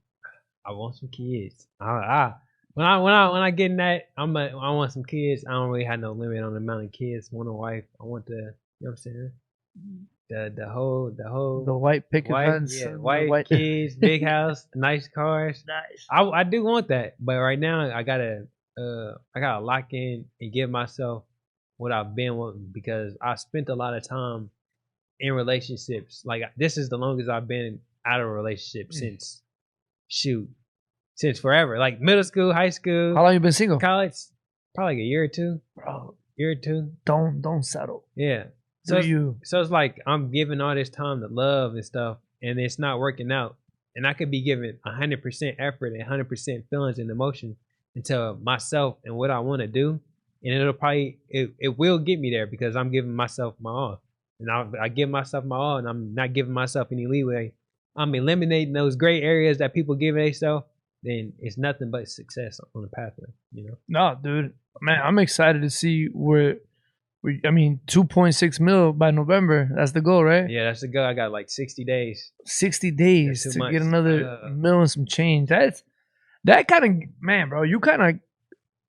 I want some kids. When I get in that, I want some kids. I don't really have no limit on the amount of kids. Want a wife. I want the, you know what I'm saying? The whole white picket fence. Yeah, white kids, big house, nice cars. Nice. I do want that, but right now I gotta lock in and give myself what I've been wanting, because I spent a lot of time in relationships. Like this is the longest I've been out of a relationship since forever. Like middle school, high school. How long you been single? College, probably like a year or two. Bro, year or two. Don't settle. Yeah. So it's like I'm giving all this time to love and stuff, and it's not working out. And I could be giving 100% effort and 100% feelings and emotion into myself and what I want to do, and it'll probably it will get me there because I'm giving myself my all. And I give myself my all, and I'm not giving myself any leeway. I'm eliminating those gray areas that people give themselves. Then it's nothing but success on the pathway, you know. No, dude, man, I'm excited to see where. I mean, 2.6 mil by November. That's the goal, right? Yeah, that's the goal. I got like 60 days. 60 days to get another mil and some change. That kind of, man, bro. You kind of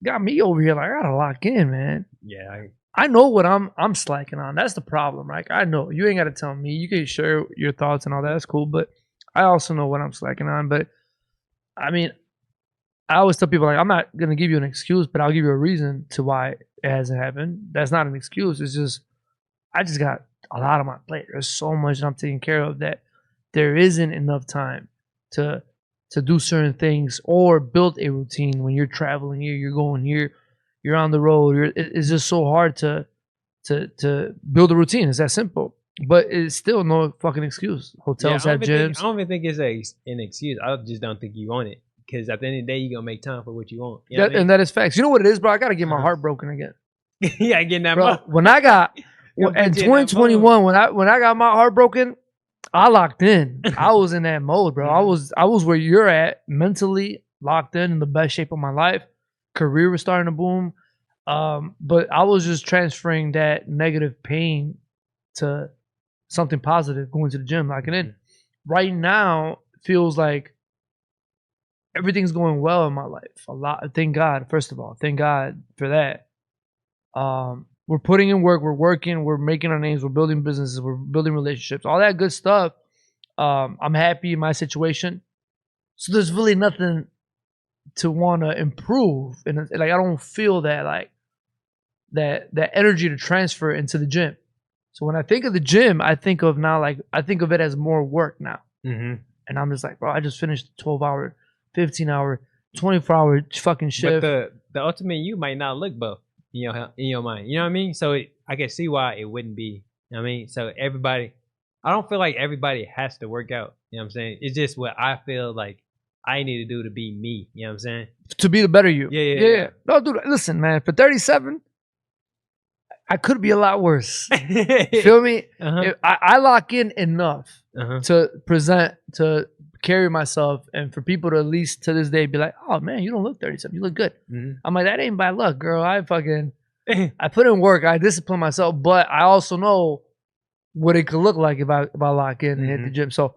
got me over here. Like I gotta lock in, man. Yeah, I know what I'm slacking on. That's the problem, right? I know you ain't gotta tell me. You can share your thoughts and all that. That's cool, but I also know what I'm slacking on. But I mean, I always tell people, like, I'm not gonna give you an excuse, but I'll give you a reason to why it hasn't happened. That's not an excuse. It's just I just got a lot on my plate. There's so much that I'm taking care of that there isn't enough time to do certain things or build a routine. When you're traveling here, you're going here, you're on the road. It's just so hard to build a routine. It's that simple. But it's still no fucking excuse. Hotels have gyms. I don't even think it's an excuse. I just don't think you want it. Because at the end of the day, you're going to make time for what you want. You know what I mean? And that is facts. You know what it is, bro? I got to get my heart broken again. Yeah, getting that bro, when I got, in 2021, when I got my heart broken, I locked in. I was in that mode, bro. I was where you're at, mentally locked in the best shape of my life. Career was starting to boom. But I was just transferring that negative pain to something positive, going to the gym, locking in. Right now, feels like everything's going well in my life. A lot. Thank God. First of all, thank God for that. We're putting in work. We're working. We're making our names. We're building businesses. We're building relationships. All that good stuff. I'm happy in my situation. So there's really nothing to want to improve. And like I don't feel that like that energy to transfer into the gym. So when I think of the gym, I think of it as more work now. Mm-hmm. And I'm just like, bro, I just finished a 12-hour, 15-hour, 24-hour fucking shift. But the ultimate you might not look both in your mind. You know what I mean? So I can see why it wouldn't be. You know what I mean? So I don't feel like everybody has to work out. You know what I'm saying? It's just what I feel like I need to do to be me. You know what I'm saying? To be the better you. Yeah. No, dude, listen, man. For 37, I could be a lot worse. Feel me? Uh-huh. I lock in enough uh-huh. to carry myself, and for people to at least to this day be like, oh man, you don't look 37. You look good. Mm-hmm. I'm like, that ain't by luck, girl. I put in work. I discipline myself, but I also know what it could look like if I lock in and hit the gym. So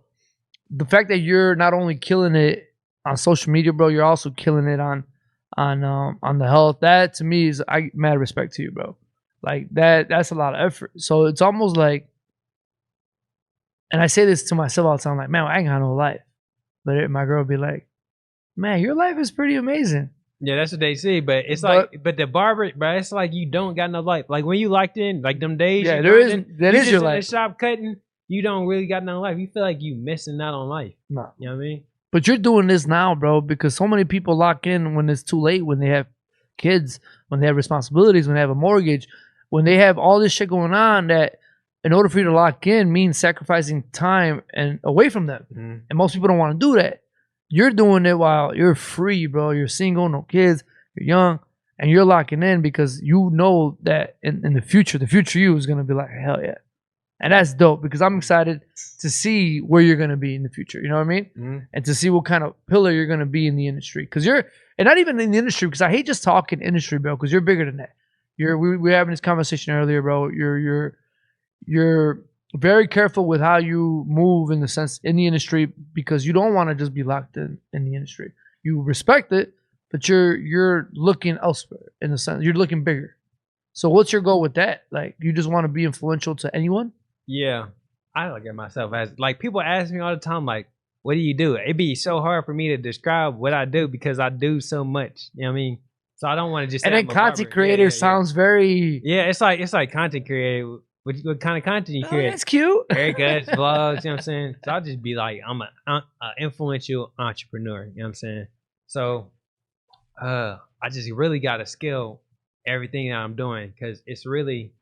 the fact that you're not only killing it on social media, bro, you're also killing it on the health. That to me is mad respect to you, bro. Like that's a lot of effort. So it's almost like, and I say this to myself all the time, like, man, I ain't got no life. But my girl would be like, man, your life is pretty amazing. Yeah, that's what they see. But it's like, but the barber, bro, it's like you don't got no life. Like when you locked in, like them days, Yeah, you there is grinding, that you is just your in the life. shop cutting. You don't really got no life. You feel like you missing out on life. No. You know what I mean? But you're doing this now, bro, because so many people lock in when it's too late, when they have kids, when they have responsibilities, when they have a mortgage, when they have all this shit going on that in order for you to lock in means sacrificing time and away from them. Mm-hmm. And most people don't want to do that. You're doing it while you're free, bro. You're single, no kids, you're young, and you're locking in because you know that in the future you is gonna be like, hell yeah. And that's dope because I'm excited to see where you're gonna be in the future. You know what I mean? Mm-hmm. And to see what kind of pillar you're gonna be in the industry. Because you're, and not even in the industry, because I hate just talking industry, bro. Because you're bigger than that. We were having this conversation earlier, bro. You're very careful with how you move in the sense in the industry because you don't want to just be locked in the industry. You respect it, but you're looking elsewhere in the sense you're looking bigger. So what's your goal with that? Like you just want to be influential to anyone? Yeah, I look at myself as like people ask me all the time, like, "What do you do?" It'd be so hard for me to describe what I do because I do so much. You know what I mean? So I don't want to just. And say then I'm a content barber. creator sounds very. Yeah, it's like content creator. What kind of content you Oh, create? that's cute. Haircuts, vlogs. You know what I'm saying? So I'll just be like, I'm a influential entrepreneur. You know what I'm saying? So, I just really got to scale everything that I'm doing because it's really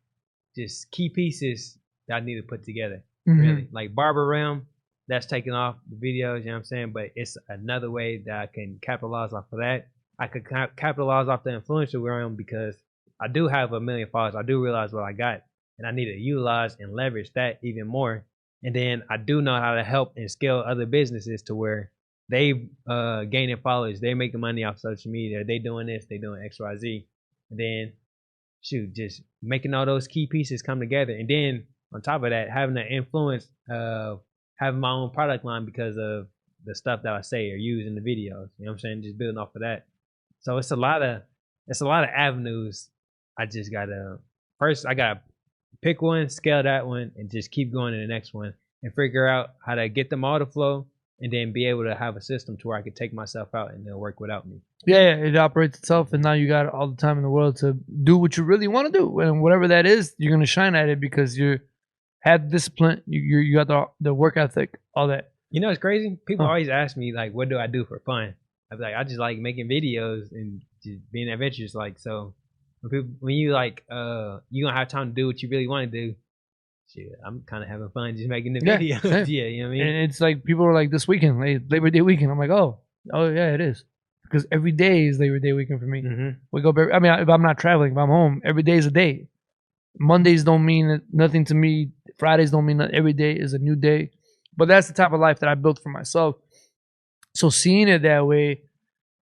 just key pieces that I need to put together. Mhm. Really, like Barber Realm, that's taking off the videos. You know what I'm saying? But it's another way that I can capitalize off of that. I could capitalize off the influential realm because I do have 1 million followers. I do realize what I got, and I need to utilize and leverage that even more. And then I do know how to help and scale other businesses to where they gaining followers, they making money off social media, they doing this, they doing XYZ. And then shoot, just making all those key pieces come together. And then on top of that, having the influence of having my own product line because of the stuff that I say or use in the videos. You know what I'm saying? Just building off of that. So it's a lot of avenues. I just gotta first I gotta pick one, scale that one, and just keep going to the next one and figure out how to get them all to flow and then be able to have a system to where I could take myself out and they'll work without me. Yeah, it operates itself, and now you got all the time in the world to do what you really want to do, and whatever that is, you're gonna shine at it because you have discipline, you got the work ethic, all that. You know, it's crazy. People Huh. always ask me like, "What do I do for fun?" I be like, "I just like making videos and just being adventurous." Like, so when you like, you gonna have time to do what you really want to do. Shit, I'm kind of having fun just making the Yeah, videos. same. Yeah, you know what I mean. And it's like people are like this weekend, Labor Day weekend. I'm like, oh yeah, it is, because every day is Labor Day weekend for me. Mm-hmm. Wake up. I mean, if I'm not traveling, if I'm home, every day is a day. Mondays don't mean nothing to me. Fridays don't mean nothing. Every day is a new day. But that's the type of life that I built for myself. So seeing it that way,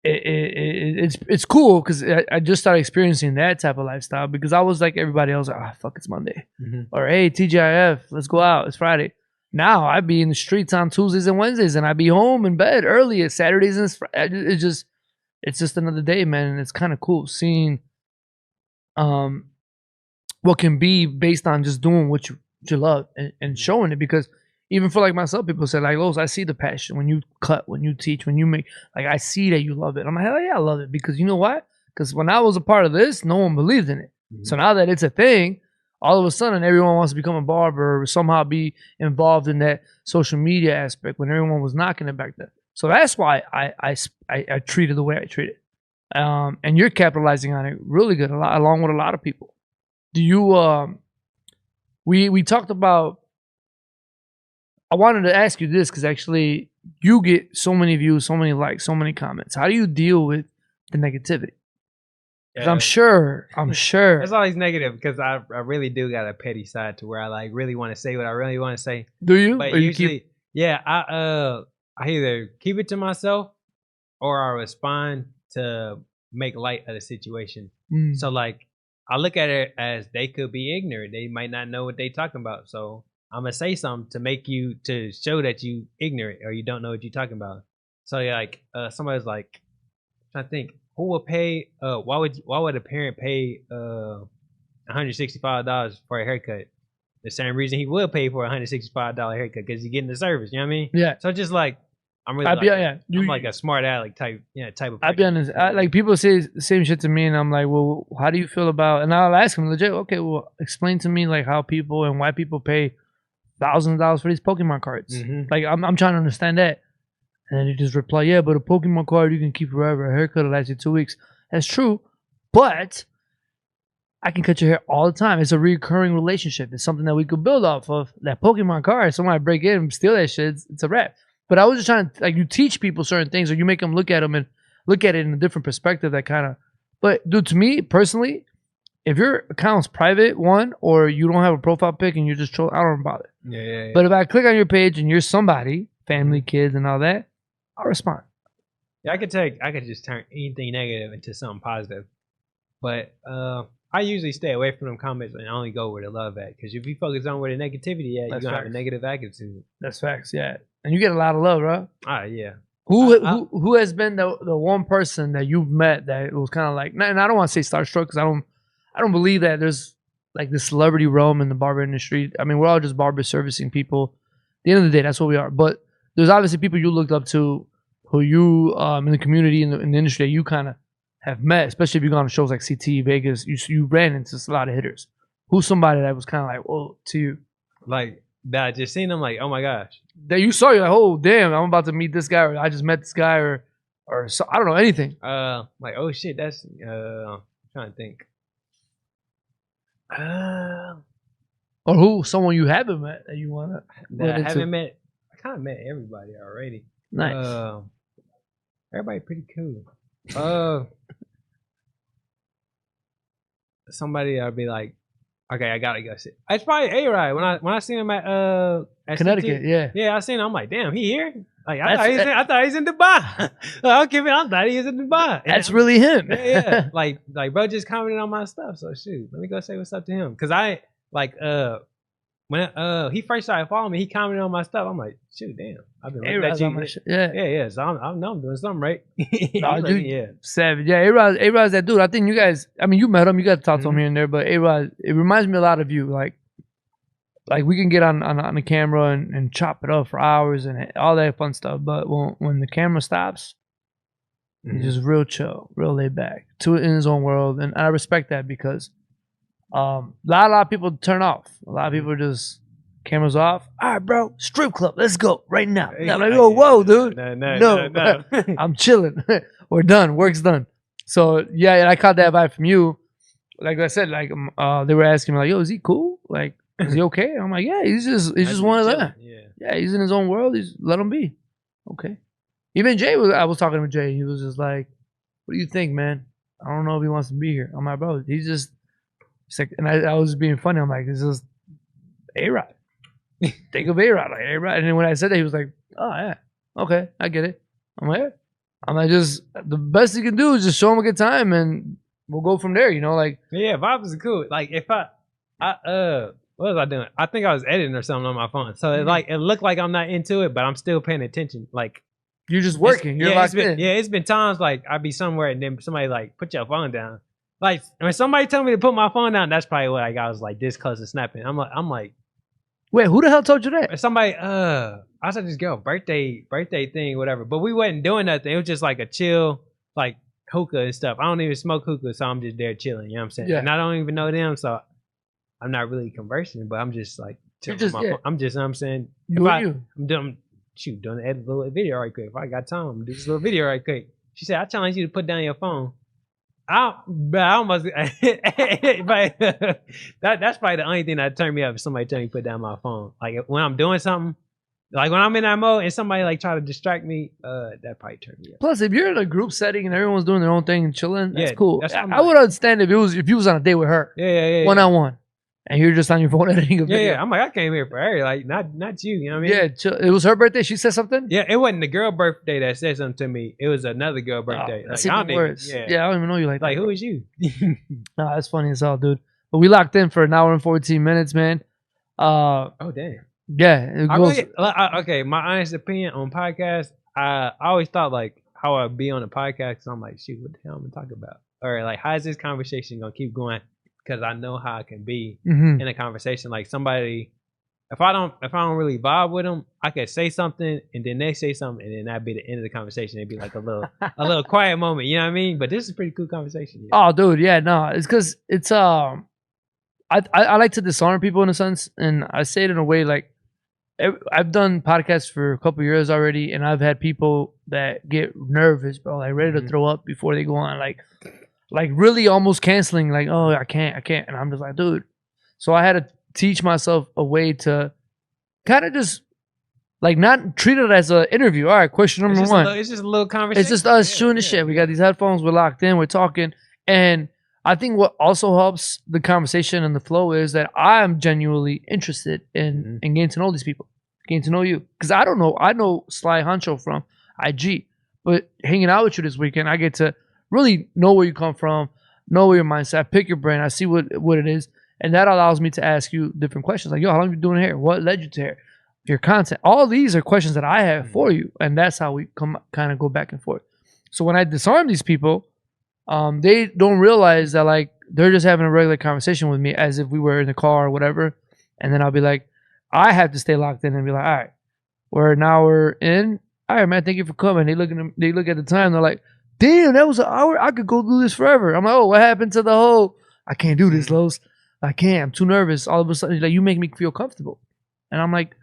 it's cool because I just started experiencing that type of lifestyle because I was like everybody else, like, fuck, it's Monday. Mm-hmm. Or hey, TGIF, let's go out. It's Friday. Now I'd be in the streets on Tuesdays and Wednesdays, and I'd be home in bed early at Saturdays and it's just another day, man. And it's kind of cool seeing what can be based on just doing what you love and showing it. Because even for like myself, people say like, Los, I see the passion when you cut, when you teach, when you make, like I see that you love it. I'm like, hell yeah, I love it. Because you know what? Because when I was a part of this, no one believed in it. Mm-hmm. So now that it's a thing, all of a sudden everyone wants to become a barber or somehow be involved in that social media aspect when everyone was knocking it back then. So that's why I treat it the way I treat it. And you're capitalizing on it really good, along with a lot of people. Do you we talked about, I wanted to ask you this because actually you get so many views, so many likes, so many comments. How do you deal with the negativity? I'm sure it's always negative because I really do got a petty side to where I like really want to say what I really want to say. Do you? But Or you usually, yeah, I either keep it to myself or I respond to make light of the situation. So like I look at it as they could be ignorant. They might not know what they talking about. So I'm gonna say something to make you to show that you ignorant or you don't know what you're talking about. So like somebody's like, I'm trying to think, who would pay? Why would a parent pay $165 for a haircut? The same reason he would pay for a $165 haircut because he's getting the service. You know what I mean? Yeah. So just like I'm really I'd be yeah. I'm like a smart aleck type of. I'd be honest. Like people say the same shit to me, and I'm like, well, how do you feel about? And I'll ask them legit. Okay, well, explain to me like how people and why people pay thousands of dollars for these Pokemon cards. Like I'm trying to understand that. And then he just reply, yeah, but a Pokemon card you can keep forever. A haircut will last you 2 weeks. That's true, but I can cut your hair all the time. It's a recurring relationship. It's something that we could build off of. That Pokemon card, somebody break in and steal that shit, it's a wrap. But I was just trying to, like, you teach people certain things, or you make them look at them and look at it in a different perspective. That kind of, but dude, to me personally, if your account's private, one, or you don't have a profile pic and you're just trolling, I don't bother. Yeah. But if I click on your page and you're somebody, family, kids, and all that, I'll respond. Yeah, I could just turn anything negative into something positive. But I usually stay away from them comments and only go where the love at. Because if you focus on where the negativity at, you're gonna have a negative attitude. That's facts, yeah. And you get a lot of love, bro. Yeah. Who has been the one person that you've met that was kind of like, and I don't want to say starstruck because I don't believe that there's like this celebrity realm in the barber industry. I mean, we're all just barber servicing people. At the end of the day, that's what we are. But there's obviously people you looked up to, who you in the community in the industry that you kind of have met, especially if you go on shows like CT Vegas. You ran into a lot of hitters. Who's somebody that was kind of like, whoa, to you? Like that I just seen them, like, oh my gosh. That you saw, you're like, oh damn, I'm about to meet this guy, or I just met this guy, or so, I don't know, anything. Like, oh shit, that's I'm trying to think. Or who? Someone you haven't met that you wanna that I haven't met. I kind of met everybody already. Nice. Everybody pretty cool. Somebody I'd be like, okay, I gotta go see. It's probably A-Rod. When I seen him at Connecticut, CT, yeah, I seen him. I'm like, damn, he here? Like I thought he's in Dubai. I thought he was in Dubai. That's really him. Yeah. Like bro just commented on my stuff. So shoot, let me go say what's up to him. Cause I like when he first started following me, he commented on my stuff. I'm like, shoot, damn, I've been looking at you. Yeah. So I know I'm doing something right. No, dude, yeah, savage. Yeah, A-Rod's that dude. I think you guys. I mean, you met him. You got to talk to him here and there. But A-Rod, it reminds me a lot of you. Like we can get on the camera and chop it up for hours and all that fun stuff. But when the camera stops, he's just real chill, real laid back, in his own world, and I respect that because a lot of people turn off. A lot of people just cameras off. All right, bro, strip club, let's go right now. And I'm like, oh, whoa, dude, no. I'm chilling. We're done. Work's done. So yeah, and I caught that vibe from you. Like I said, like they were asking me like, yo, is he cool? Like, is he okay? I'm like, yeah, he's just one of them. Yeah, he's in his own world. Let him be. Okay. Even Jay I was talking to Jay. He was just like, what do you think, man? I don't know if he wants to be here. I'm like, bro, he's like, and I was being funny. I'm like, this is A-Rod. Think of A-Rod, like A-Rod. And then when I said that, he was like, oh yeah, okay, I get it. I'm like, just the best you can do is just show him a good time, and we'll go from there. You know, like vibes is cool. Like if I what was I doing? I think I was editing or something on my phone. So it looked like I'm not into it, but I'm still paying attention. Like you're just working. You're locked in. Yeah, it's been times like I'd be somewhere and then somebody like put your phone down. Like when somebody told me to put my phone down, that's probably what I was like this close to snapping. I'm like, wait, who the hell told you that? Somebody, I was at this girl birthday thing, whatever. But we wasn't doing nothing. It was just like a chill, like hookah and stuff. I don't even smoke hookah, so I'm just there chilling. You know what I'm saying? Yeah. And I don't even know them, so I'm not really conversing. But I'm just like, I'm just, you know what I'm saying? I'm doing the edit a little video right quick. If I got time, I'm do this little video right quick. She said, I challenge you to put down your phone. I almost, but that's probably the only thing that turned me up if somebody tell me to put down my phone. Like when I'm doing something, like when I'm in that mode and somebody like try to distract me, that probably turned me up. Plus, if you're in a group setting and everyone's doing their own thing and chilling, that's cool. I would understand if you was on a date with her, one on one, and you're just on your phone editing a video. Yeah. I'm like, I came here for her, like not you. You know what I mean? Yeah, it was her birthday. She said something. Yeah, it wasn't the girl birthday that said something to me. It was another girl birthday. That's even worse. I don't even know you like that. Like, who is you? No, that's funny as hell, dude. But we locked in for an hour and 14 minutes, man. Oh damn. Yeah, okay. My honest opinion on podcasts, I always thought like how I'd be on a podcast. So I'm like, shoot, what the hell I'm gonna talk about? Or like, how is this conversation gonna keep going? Because I know how it can be in a conversation. Like somebody if I don't really vibe with them, I could say something and then they say something and then that'd be the end of the conversation. It'd be like a little quiet moment. You know what I mean? But this is a pretty cool conversation. Yeah. Oh, dude, yeah, no, it's because it's I like to disarm people in a sense, and I say it in a way like I've done podcasts for a couple years already, and I've had people that get nervous, bro, like ready to throw up before they go on, like really almost canceling, like, oh, I can't, and I'm just like, dude. So I had to teach myself a way to kind of just like not treat it as an interview. All right, question number one. It's just a little conversation. It's just us shooting the shit. We got these headphones, we're locked in, we're talking, and I think what also helps the conversation and the flow is that I'm genuinely interested in getting to know these people, getting to know you. Because I don't know, I know Sly Huncho from IG, but hanging out with you this weekend, I get to really know where you come from, know where your mindset, I pick your brain, I see what it is, and that allows me to ask you different questions. Like, yo, how long you doing hair? What led you to hair? Your content. All these are questions that I have for you, and that's how we kind of go back and forth. So when I disarm these people, they don't realize that like they're just having a regular conversation with me as if we were in the car or whatever. And then I'll be like, I have to stay locked in and be like, all right, we're an hour in. All right, man, thank you for coming. They look at the time. They're like, damn, that was an hour. I could go do this forever. I'm like, oh, what happened to the whole? I can't do this, Los. I can't. I'm too nervous. All of a sudden, like, you make me feel comfortable. And I'm like,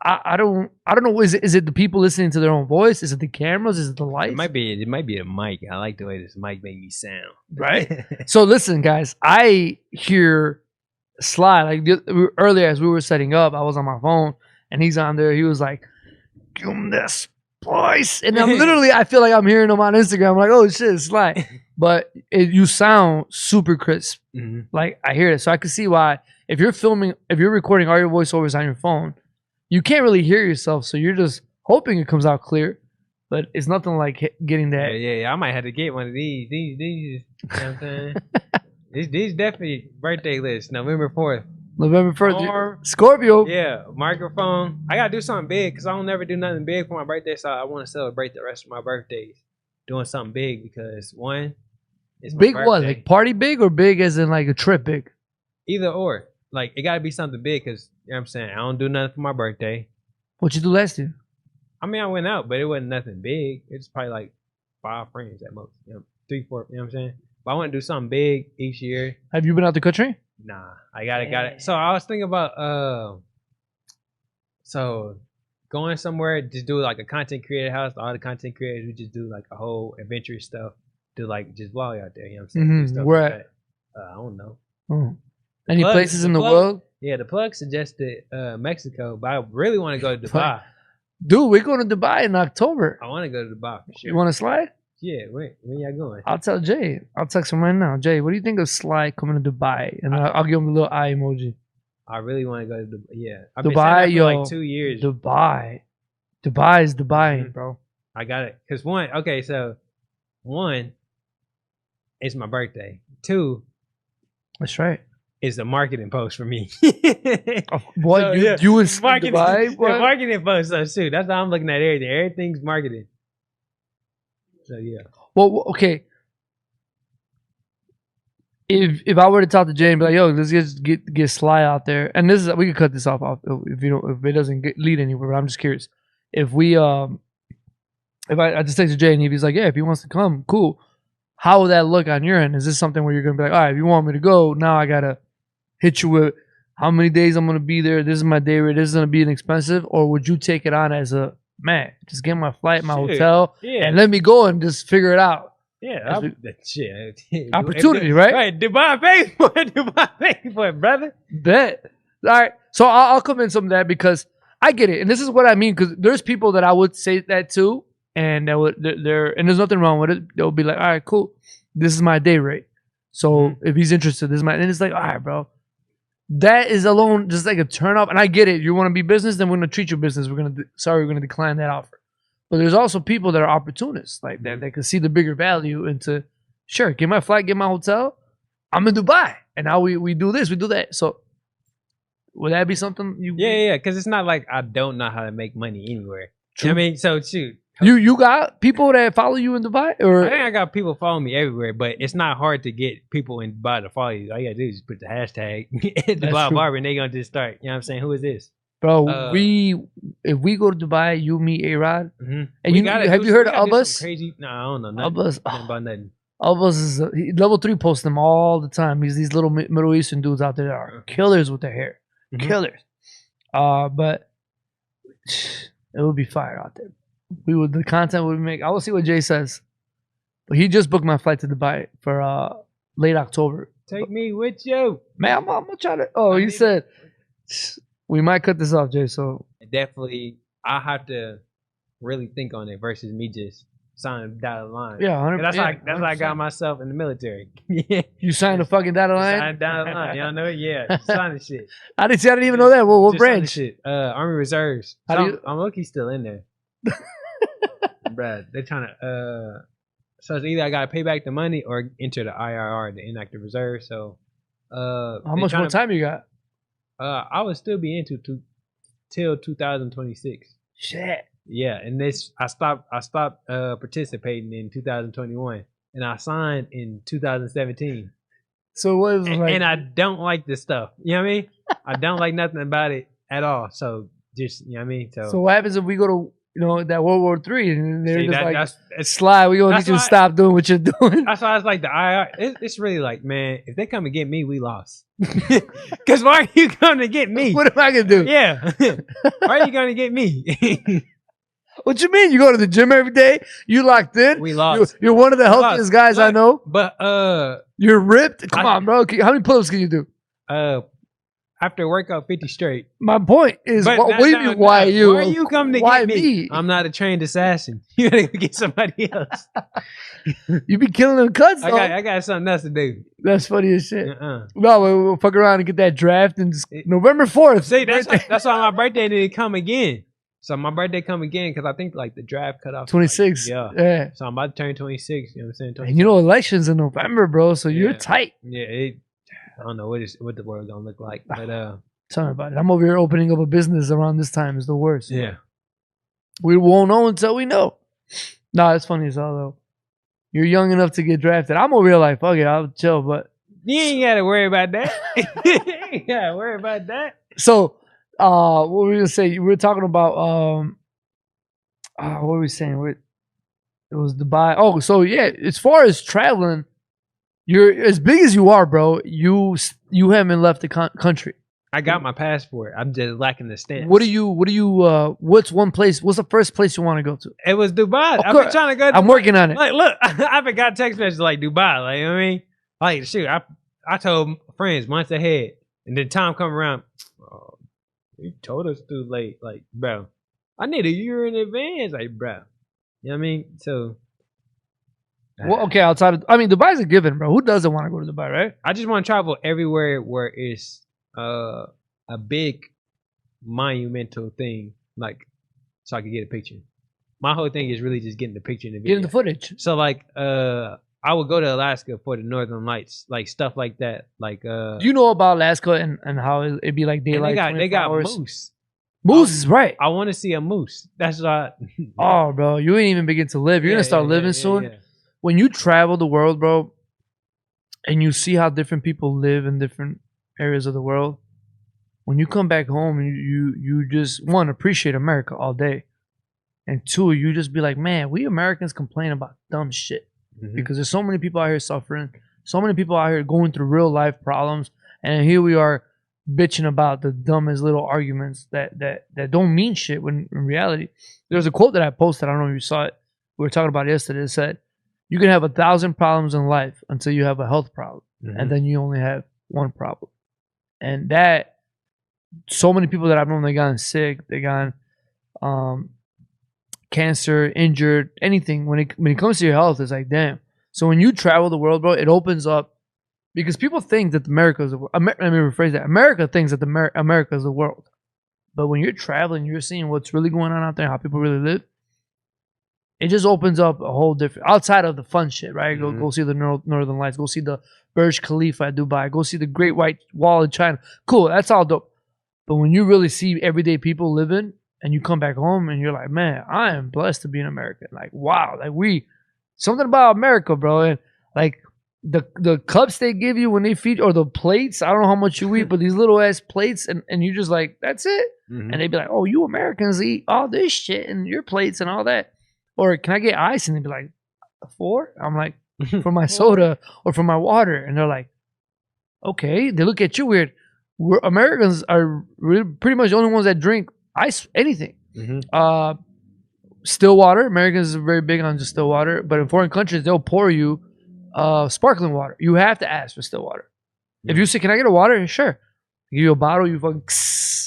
I don't know. Is it the people listening to their own voice? Is it the cameras? Is it the lights? It might be the mic. I like the way this mic make me sound. Right. So listen, guys. I hear Sly like earlier as we were setting up. I was on my phone and he's on there. He was like, "Give him this, boys," and I'm literally. I feel like I'm hearing him on Instagram. I'm like, "Oh shit, Sly!" But you sound super crisp. Like I hear it, so I can see why. If you're recording all your voiceovers on your phone, you can't really hear yourself, so you're just hoping it comes out clear. But it's nothing like getting that. Yeah. I might have to get one of these. These. You know what I'm saying? these definitely birthday list. November 4th. November 1st. Scorpio. Yeah, microphone. I gotta do something big because I don't never do nothing big for my birthday, so I want to celebrate the rest of my birthdays doing something big because one, it's my big birthday. What? Like party big or big as in like a trip big? Either or. Like it gotta be something big because you know what I'm saying I don't do nothing for my birthday. What you do last year? I mean I went out, but it wasn't nothing big. It's probably like 5 friends at most. 3, 4. You know what I'm saying? But I want to do something big each year. Have you been out the country? Nah, I got it. So I was thinking about so going somewhere, just do like a content creator house. All the content creators, we just do like a whole adventurous stuff. Do like just vlog out there. You know what I'm saying? Do stuff Where like at? that. I don't know. Any places in the world? Yeah, the plug suggested Mexico, but I really want to go to Dubai. Dude, we're going to Dubai in October. I want to go to Dubai for sure. You want to slide? Yeah, when y'all going? I'll tell Jay. I'll text him right now. Jay, what do you think of Sly coming to Dubai? And I'll give him the little eye emoji. I really want to go to Dubai. Yeah, I've Dubai, been saying that for like 2 years. Dubai is Dubai, bro. I got it. Cause one, it's my birthday. 2, that's right. It's a marketing post for me. Boy, so, you was marketing, Dubai? Boy? Marketing post. So shoot, that's how I'm looking at everything. Everything's marketing. So yeah. Well, okay. If I were to talk to Jay and be like, "Yo, let's just get Sly out there," and this is we could cut this off if it doesn't lead anywhere. But I'm just curious if I just text Jay and he's like, "Yeah, if he wants to come, cool." How will that look on your end? Is this something where you're gonna be like, "All right, if you want me to go, now I gotta hit you with how many days I'm gonna be there? This is my day rate. This is gonna be inexpensive," or would you take it on as a man, just get my flight, my hotel, and let me go and just figure it out? Yeah, shit. Opportunity, right? Right, Dubai pay for it. Dubai pay for it, brother. Bet. All right, so I'll come in some of that because I get it, and this is what I mean. Because there's people that I would say that to, and that would and there's nothing wrong with it. They'll be like, "All right, cool. This is my day rate. So if he's interested, this is my." And it's like, all right, bro. That is alone just like a turn off. And I get it. You want to be business, then we're gonna treat you business. We're gonna decline that offer. But there's also people that are opportunists, like that can see the bigger value into, sure, get my flight, get my hotel. I'm in Dubai, and now we do this, we do that. So would that be something you? Yeah. Because it's not like I don't know how to make money anywhere. True. You know what I mean, so shoot. You got people that follow you in Dubai, or I think I got people following me everywhere, but it's not hard to get people in Dubai to follow you. All you gotta do is just put the hashtag Dubai Barber, and they gonna just start. You know what I'm saying? Who is this? Bro, Uh, if we go to Dubai, you meet A-Rod. mhm. And have you heard of Abbas? Crazy? No, I don't know nothing, Abbas, nothing about nothing. Abbas is level 3 posts them all the time. He's these little Middle Eastern dudes out there that are killers with their hair. Mhm. Killers. But it would be fire out there. The content we make. I will see what Jay says. But he just booked my flight to Dubai for late October. Take me with you. Man, I'm gonna try to. Oh, he said we might cut this off, Jay. So Definitely, I have to really think on it versus me just signing dotted line. yeah, 100%. That's yeah, how I got myself in the military. Yeah, You signed a fucking dotted line. signing dotted line. Y'all know it? Yeah, signing shit. I didn't even know that. Well, what Just signing branch? shit. Army Reserves. How So do you- I'm lucky still in there. Bruh, they're trying to. So it's either I gotta pay back the money or enter the IRR, the inactive reserve. So, How much more time you got? I would still be into till 2026. Shit. Yeah, and this I stopped participating in 2021, and I signed in 2017. So what was it like? And I don't like this stuff. You know what I mean? I don't like nothing about it at all. So just you know what I mean. So what happens if we go to that World War III and they're See, just like that's Sly, we gonna that's need you to why- stop doing what you're doing. that's why it's like the IR. It's really like, man, if they come and get me, we lost. Because why are you coming to get me? What am I gonna do? Yeah, why are you going to get me? What you mean? You go to the gym every day? You locked in? We lost. You're one of the healthiest guys I know. But You're ripped. Come on, bro. How many pull-ups can you do? after a workout 50 straight. My point is, But what do you mean? Why you? Why are you coming to Why get me? I'm not a trained assassin. You gotta go get somebody else. You be killing them cuts, though. I got something else to do. That's funny as shit. Uh-uh. No, we'll fuck around and get that draft and November 4th. See, that's why my birthday didn't come again. So my birthday come again because I think like the draft cut off 26. Yeah. So I'm about to turn 26. You know what I'm saying? 26. And elections in November, bro. So you're Yeah. tight. Yeah. I don't know what the world gonna look like, but Tell me about it. I'm over here opening up a business around this time. Is the worst. yeah. We won't know until we know. Nah, it's funny as hell though. You're young enough to get drafted. I'm over here like, fuck it, I'll chill. But You ain't gotta worry about that. You ain't gotta worry about that. so, what were we gonna say? We were talking about what were we saying? It was Dubai. Oh, so yeah. As far as traveling, you're as big as you are, bro. You haven't left the country. I got my passport. I'm just lacking the stamps. What's one place? What's the first place you want to go to? It was Dubai. Of I've course. been trying to go. To I'm working on it. Like, look, I've been got text messages like Dubai. Like, you know what I mean? Like, shoot, I told friends months ahead, and then time come around. Oh, you told us too late. Like, bro, I need a year in advance. Like, bro, you know what I mean? So, Well, okay, Dubai's a given, bro. Who doesn't want to go to Dubai, right? I just want to travel everywhere where it's a big monumental thing, like, so I can get a picture. My whole thing is really just getting the picture in the video. Getting the footage. So like I would go to Alaska for the Northern Lights, like stuff like that. Like You know about Alaska and how it'd be like and daylight. they got hours. moose. Moose is right. I want to see a moose. That's why. Oh, bro, you ain't even begin to live. You're gonna start living soon. Yeah. When you travel the world, bro, and you see how different people live in different areas of the world, when you come back home, you just one appreciate America all day, and two, you just be like, man, we Americans complain about dumb shit Mhm. because there's so many people out here suffering, so many people out here going through real life problems, and here we are bitching about the dumbest little arguments that don't mean shit when in reality. There's a quote that I posted. I don't know if you saw it. We were talking about it yesterday. It said, you can have 1,000 problems in life until you have a health problem. Mhm. And then you only have one problem. And that, so many people that I've known, they gotten sick, they gotten cancer, injured, anything. When it comes to your health, it's like, damn. So when you travel the world, bro, it opens up, because people think that America is the world. Let me rephrase that. America thinks that America is the world. But when you're traveling, you're seeing what's really going on out there, how people really live. It just opens up a whole different, outside of the fun shit, right? Mhm. Go see the Northern Lights. Go see the Burj Khalifa at Dubai. Go see the Great White Wall in China. Cool, that's all dope. But when you really see everyday people living, and you come back home and you're like, man, I am blessed to be an American. Like, wow, like something about America, bro. And like, the cups they give you when they feed, or the plates. I don't know how much you eat, but these little ass plates, and you just like, that's it. Mhm. And they'd be like, oh, you Americans eat all this shit and your plates and all that. Or can I get ice? And they'd be like, 4? I'm like, for my soda or for my water. And they're like, okay. They look at you weird. Americans are really pretty much the only ones that drink ice, anything. Mhm. Still water. Americans are very big on just still water. But in foreign countries, they'll pour you sparkling water. You have to ask for still water. If you say, can I get a water? Sure. Give you a bottle, you fucking,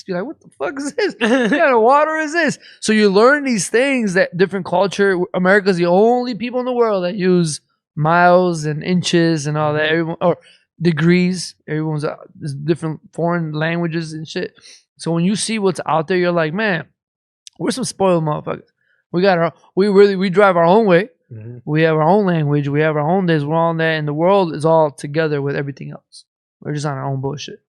you're like, what the fuck is this? What kind of water is this? So you learn these things that different culture. America's the only people in the world that use miles and inches and all that. Everyone, or degrees. Everyone's there's different foreign languages and shit. So when you see what's out there, you're like, man, we're some spoiled motherfuckers. We drive our own way. Mhm. We have our own language. We have our own this. We're on that, and the world is all together with everything else. We're just on our own bullshit.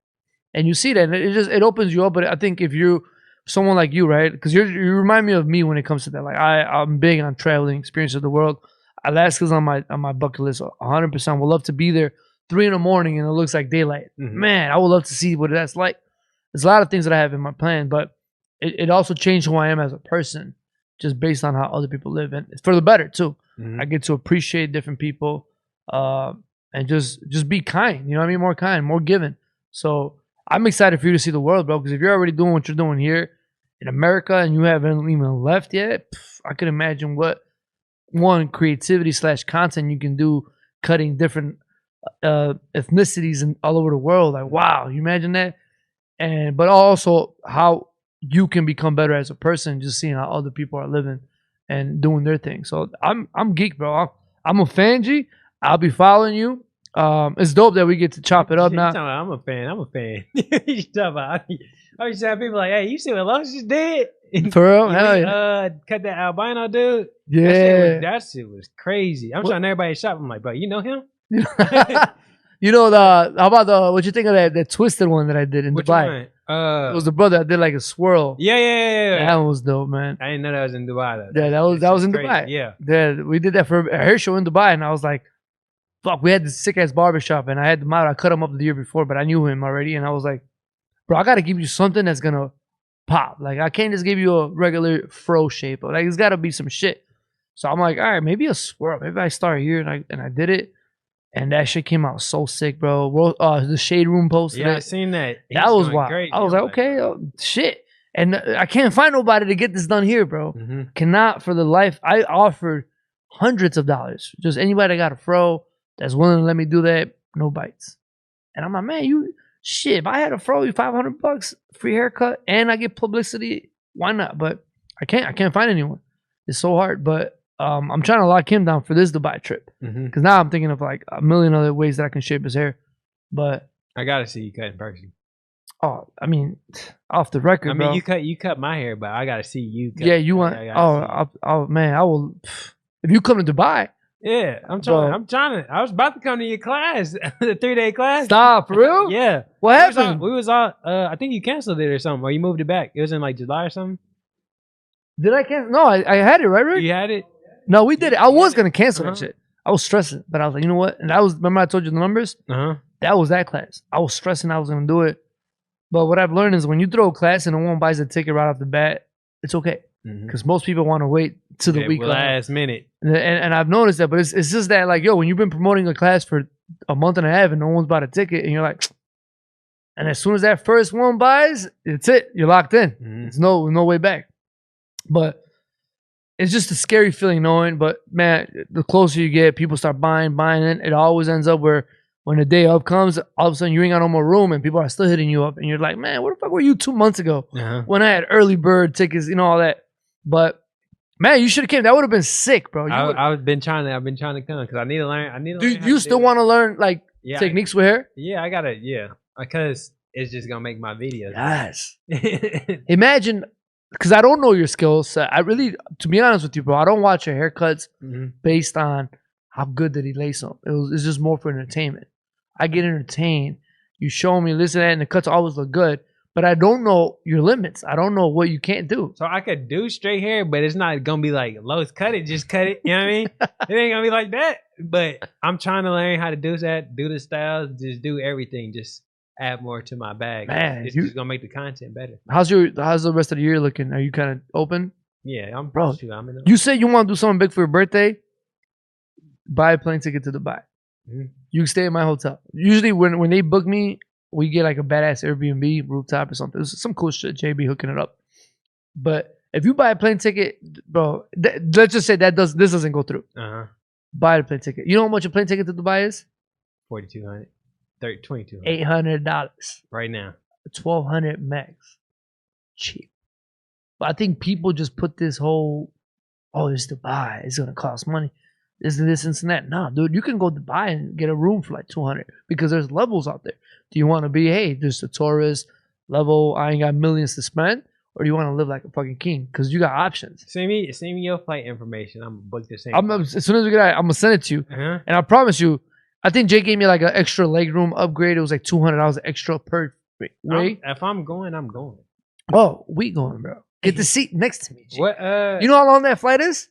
And you see that, and it opens you up. But I think if you someone like you, right? Because you remind me of me when it comes to that. Like I'm big on traveling, experience of the world. Alaska's on my bucket list, 100%. Would love to be there 3 in the morning and it looks like daylight. Mhm. Man, I would love to see what that's like. There's a lot of things that I have in my plan, but it also changed who I am as a person, just based on how other people live, and it's for the better too. Mhm. I get to appreciate different people, and just be kind. You know what I mean? More kind, more giving. So I'm excited for you to see the world, bro. Because if you're already doing what you're doing here in America and you haven't even left yet, I could imagine what creativity / content you can do, cutting different ethnicities and all over the world. Like, wow, you imagine that? And but also how you can become better as a person, just seeing how other people are living and doing their thing. So I'm geek, bro. I'm a fan, G. I'll be following you. It's dope that we get to chop it up now. I'm a fan. I'm a fan. You talking about? I always tell people like, "Hey, you see what Los just did? For real? Hell yeah. Cut that albino dude. Yeah. That shit was crazy. I'm trying everybody to shop. I'm like, bro, you know him? You know how about what you think of that twisted one that I did in Which Dubai? one? It was the brother that did like a swirl. Yeah. That one was dope, man. I didn't know that was in Dubai though. Yeah, that was in crazy. Dubai. Yeah. We did that for a hair show in Dubai, and I was like, fuck, we had this sick ass barbershop, and I had the model. I cut him up the year before, but I knew him already, and I was like, bro, I gotta give you something that's gonna pop. Like, I can't just give you a regular fro shape. Like, it's gotta be some shit. So I'm like, all right, maybe a swirl. Maybe I start here, and I did it, and that shit came out so sick, bro. The Shade Room posted Yeah, it. I seen that. That was wild. I was like, okay, shit. And I can't find nobody to get this done here, bro. Mm-hmm. Cannot for the life. I offered hundreds of dollars. Just anybody that got a fro that's willing to let me do that, no bites. And I'm like, man, if I had a fro, you $500, free haircut, and I get publicity, why not? But I can't find anyone. It's so hard. But I'm trying to lock him down for this Dubai trip. Because now I'm thinking of like a million other ways that I can shape his hair. But I gotta see you cut in person. Oh, I mean, off the record, bro. You cut my hair, but I gotta see you. Yeah, you want? Man, I will. If you come to Dubai, yeah, I'm trying to. I was about to come to your class, the 3-day class. Stop, for real? Yeah. What happened? We was all. I think you canceled it or something, or you moved it back. It was in like July or something. Did I cancel? No, I had it, right, Rick? You had it. No, we did it. I was gonna cancel that shit. I was stressing, but I was like, you know what? And that was, remember I told you the numbers? That was that class. I was stressing I was gonna do it. But what I've learned is when you throw a class and no one buys a ticket right off the bat, it's okay. Because most people want to wait to the week last minute. And I've noticed that, but it's just that, like, yo, when you've been promoting a class for a month and a half and no one's bought a ticket, and you're like, and as soon as that first one buys, it's it. You're locked in. There's no way back. But it's just a scary feeling knowing, but man, the closer you get, people start buying, and it always ends up where when the day up comes, all of a sudden you ain't got no more room and people are still hitting you up. And you're like, man, where the fuck were you 2 months ago when I had early bird tickets, all that. But man, you should have came. That would have been sick, bro. I've been trying to come because I need to learn. Do you still want to learn like techniques with hair? Yeah, I gotta. Yeah, because it's just gonna make my videos. Yes. Imagine, because I don't know your skills. I really, to be honest with you, bro, I don't watch your haircuts based on how good did he lace them. It's just more for entertainment. I get entertained. You show me, listen to that, and the cuts always look good. but I don't know your limits. I don't know what you can't do. So I could do straight hair, but it's not gonna be like Lowe's cut it, just cut it. You know what I mean? It ain't gonna be like that. But I'm trying to learn how to do that, do the styles, just do everything. Just add more to my bag. Man, It's just gonna make the content better. How's the rest of the year looking? Are you kind of open? Yeah, I'm Bro, I'm in you said you want to do something big for your birthday. Buy a plane ticket to Dubai. Mm-hmm. You stay at my hotel. Usually when they book me, we get like a badass Airbnb rooftop or something. It's some cool shit. JB hooking it up. But if you buy a plane ticket, bro, let's just say this doesn't go through. Buy the plane ticket. You know how much a plane ticket to Dubai is? $4,200, $2,200. $800 right now. 1,200 max. Cheap. But I think people just put this whole, oh, it's Dubai. It's gonna cost money. This and that. Nah, dude, you can go to Dubai and get a room for like 200 because there's levels out there. Do you want to be, hey, just a tourist level? I ain't got millions to spend, or do you want to live like a fucking king? Because you got options. Send me your flight information. I'm gonna book the same. As soon as we get out, I'm gonna send it to you, and I promise you. I think Jay gave me like an extra legroom upgrade. It was like $200 extra per way. If I'm going, I'm going. Oh, we going, bro. Get the seat next to me. G. What? You know how long that flight is?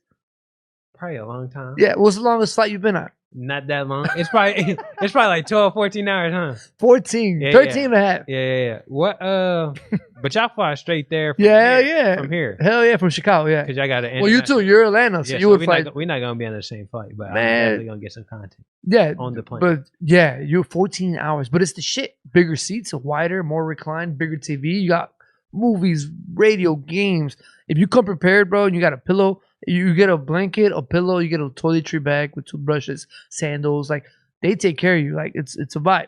Probably a long time. Yeah. What's the longest flight you've been on? Not that long. It's probably like 12, 14 hours, huh? 14, yeah, 13 and a half. Yeah. What? But y'all fly straight there. From From here. Hell yeah, from Chicago. Yeah. Because y'all got to. Well, you too. You're Atlanta, so you would fly. We're not gonna be on the same flight, but man, I'm definitely gonna get some content. Yeah, on the plane. But yeah, you're 14 hours. But it's the shit. Bigger seats, wider, more reclined, bigger TV. You got movies, radio, games. If you come prepared, bro, and you got a pillow. You get a blanket, a pillow, you get a toiletry bag with toothbrushes, sandals. Like they take care of you. Like it's a vibe.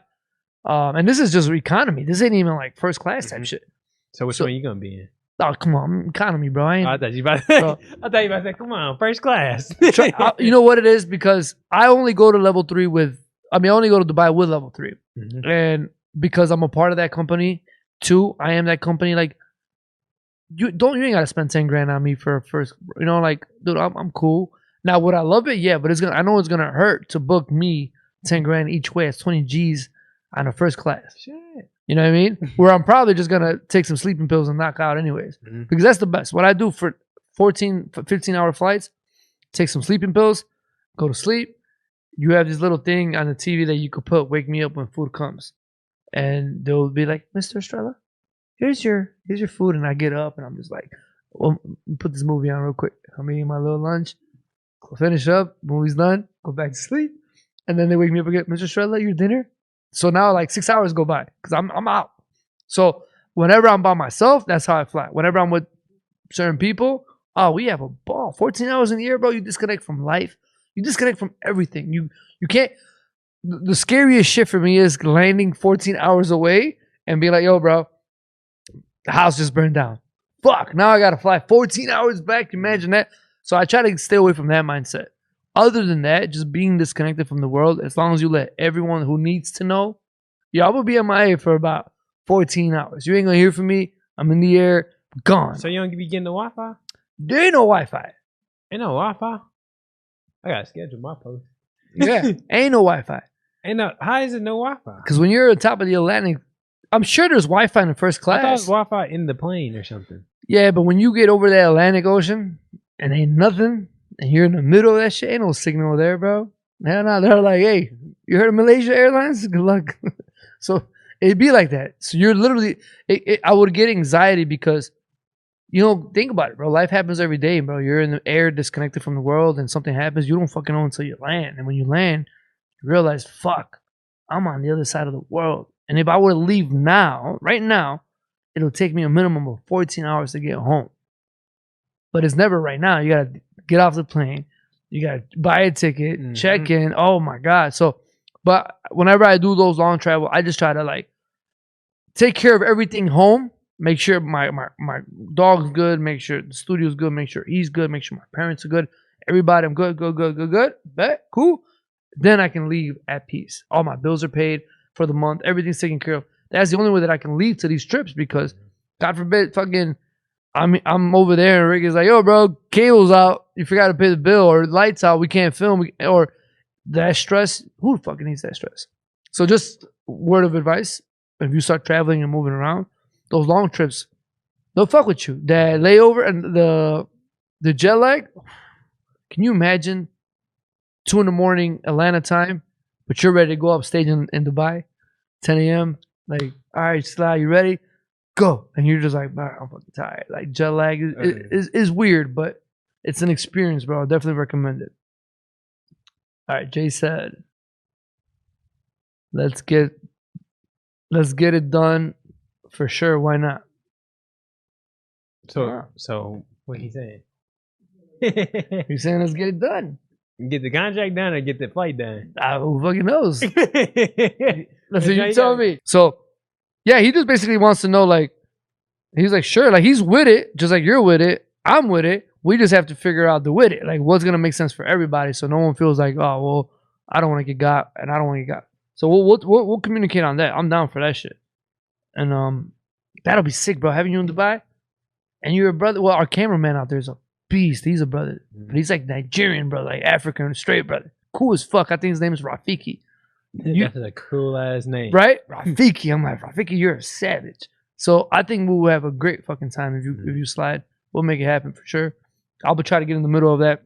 And this is just economy. This ain't even like first class type shit. So which one are you gonna be in? Oh come on, economy, bro. I thought you about to say, come on, first class. You know what it is? Because I only go to level 3 I only go to Dubai with level 3, and because I'm a part of that company. 2, I am that company. Like. You ain't gotta spend 10 grand on me for a first, like, dude, I'm cool. Now, would I love it? Yeah, but I know it's gonna hurt to book me 10 grand each way. It's 20 G's on a first class. Shit. You know what I mean? Where I'm probably just gonna take some sleeping pills and knock out anyways. Because that's the best. What I do for 15-hour flights, take some sleeping pills, go to sleep. You have this little thing on the TV that you could put, wake me up when food comes. And they'll be like, Mr. Estrella, here's your food, and I get up and I'm just like, well, put this movie on real quick. I'm eating my little lunch, go finish up, movie's done, go back to sleep, and then they wake me up again. Mr. Estrella, your dinner. So now like 6 hours go by because I'm out. So whenever I'm by myself, that's how I fly. Whenever I'm with certain people, oh, we have a ball. 14 hours in the year, bro. You disconnect from life. You disconnect from everything. You can't. The scariest shit for me is landing 14 hours away and be like, yo, bro. The house just burned down. Fuck, now I gotta fly 14 hours back. Imagine that. So I try to stay away from that mindset. Other than that, just being disconnected from the world, as long as you let everyone who needs to know, yeah, I'm gonna be MIA for about 14 hours. You ain't gonna hear from me. I'm in the air, gone. So you don't be getting the Wi-Fi? There ain't no Wi-Fi. Ain't no Wi-Fi? I gotta schedule my post. Yeah, ain't no Wi-Fi. How is it no Wi-Fi? Because when you're on top of the Atlantic, I'm sure there's Wi-Fi in the first class. I thought it was Wi-Fi in the plane or something. Yeah, but when you get over the Atlantic Ocean and ain't nothing, and you're in the middle of that shit, ain't no signal there, bro. Hell no, they're like, hey, you heard of Malaysia Airlines? Good luck. So it'd be like that. So you're literally, I would get anxiety because, think about it, bro. Life happens every day, bro. You're in the air, disconnected from the world, and something happens. You don't fucking know until you land. And when you land, you realize, fuck, I'm on the other side of the world. And if I were to leave now, right now, it'll take me a minimum of 14 hours to get home. But it's never right now. You got to get off the plane. You got to buy a ticket, check in. Oh, my God. So, but whenever I do those long travel, I just try to, take care of everything home. Make sure my dog's good. Make sure the studio's good. Make sure he's good. Make sure my parents are good. Everybody, I'm good. Bet, cool. Then I can leave at peace. All my bills are paid for the month. Everything's taken care of. That's the only way that I can leave to these trips because, God forbid, fucking, I'm over there and Rick is like, yo, bro, cable's out. You forgot to pay the bill, or lights out. We can't film. Or that stress. Who fucking needs that stress? So just word of advice. If you start traveling and moving around, those long trips, they'll fuck with you. That layover and the jet lag. Can you imagine 2 a.m. Atlanta time, but you're ready to go upstage in Dubai, 10 a.m. Like, all right, Sly, you ready? Go. And you're just like, I'm fucking tired. Like, jet lag is weird, but it's an experience, bro. I definitely recommend it. All right, Jay said, let's get it done for sure. Why not? So what he saying? He's saying let's get it done. Get the contract done or get the flight done? Who fucking knows? That's what you tell me. So, yeah, he just basically wants to know, like, he's like, sure, like, he's with it, just like you're with it. I'm with it. We just have to figure out the with it, like, what's gonna make sense for everybody, so no one feels like, oh, well, I don't want to get got, and I don't want to get got. So we'll communicate on that. I'm down for that shit, and that'll be sick, bro. Having you in Dubai, and you're a brother. Well, our cameraman out there is a beast. He's a brother, but he's like Nigerian brother, like African straight brother. Cool as fuck. I think his name is Rafiki. That's a cool ass name, right? Rafiki. I'm like, Rafiki, you're a savage. So I think we will have a great fucking time if you slide. We'll make it happen for sure. I'll be trying to get in the middle of that.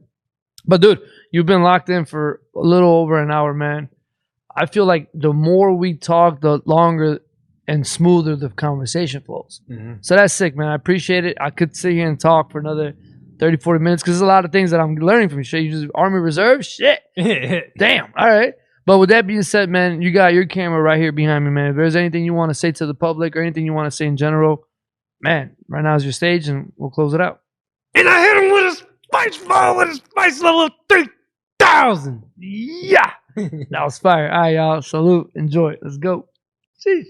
But dude, you've been locked in for a little over an hour, man. I feel like the more we talk, the longer and smoother the conversation flows. So that's sick, man. I appreciate it. I could sit here and talk for another 30, 40 minutes because there's a lot of things that I'm learning from you. Shit, you just Army Reserve? Shit. Damn. All right. But with that being said, man, you got your camera right here behind me, man. If there's anything you want to say to the public or anything you want to say in general, man, right now is your stage and we'll close it out. And I hit him with a spice ball with a spice level of 3,000. Yeah. That was fire. All right, y'all. Salute. Enjoy. Let's go. Sheesh.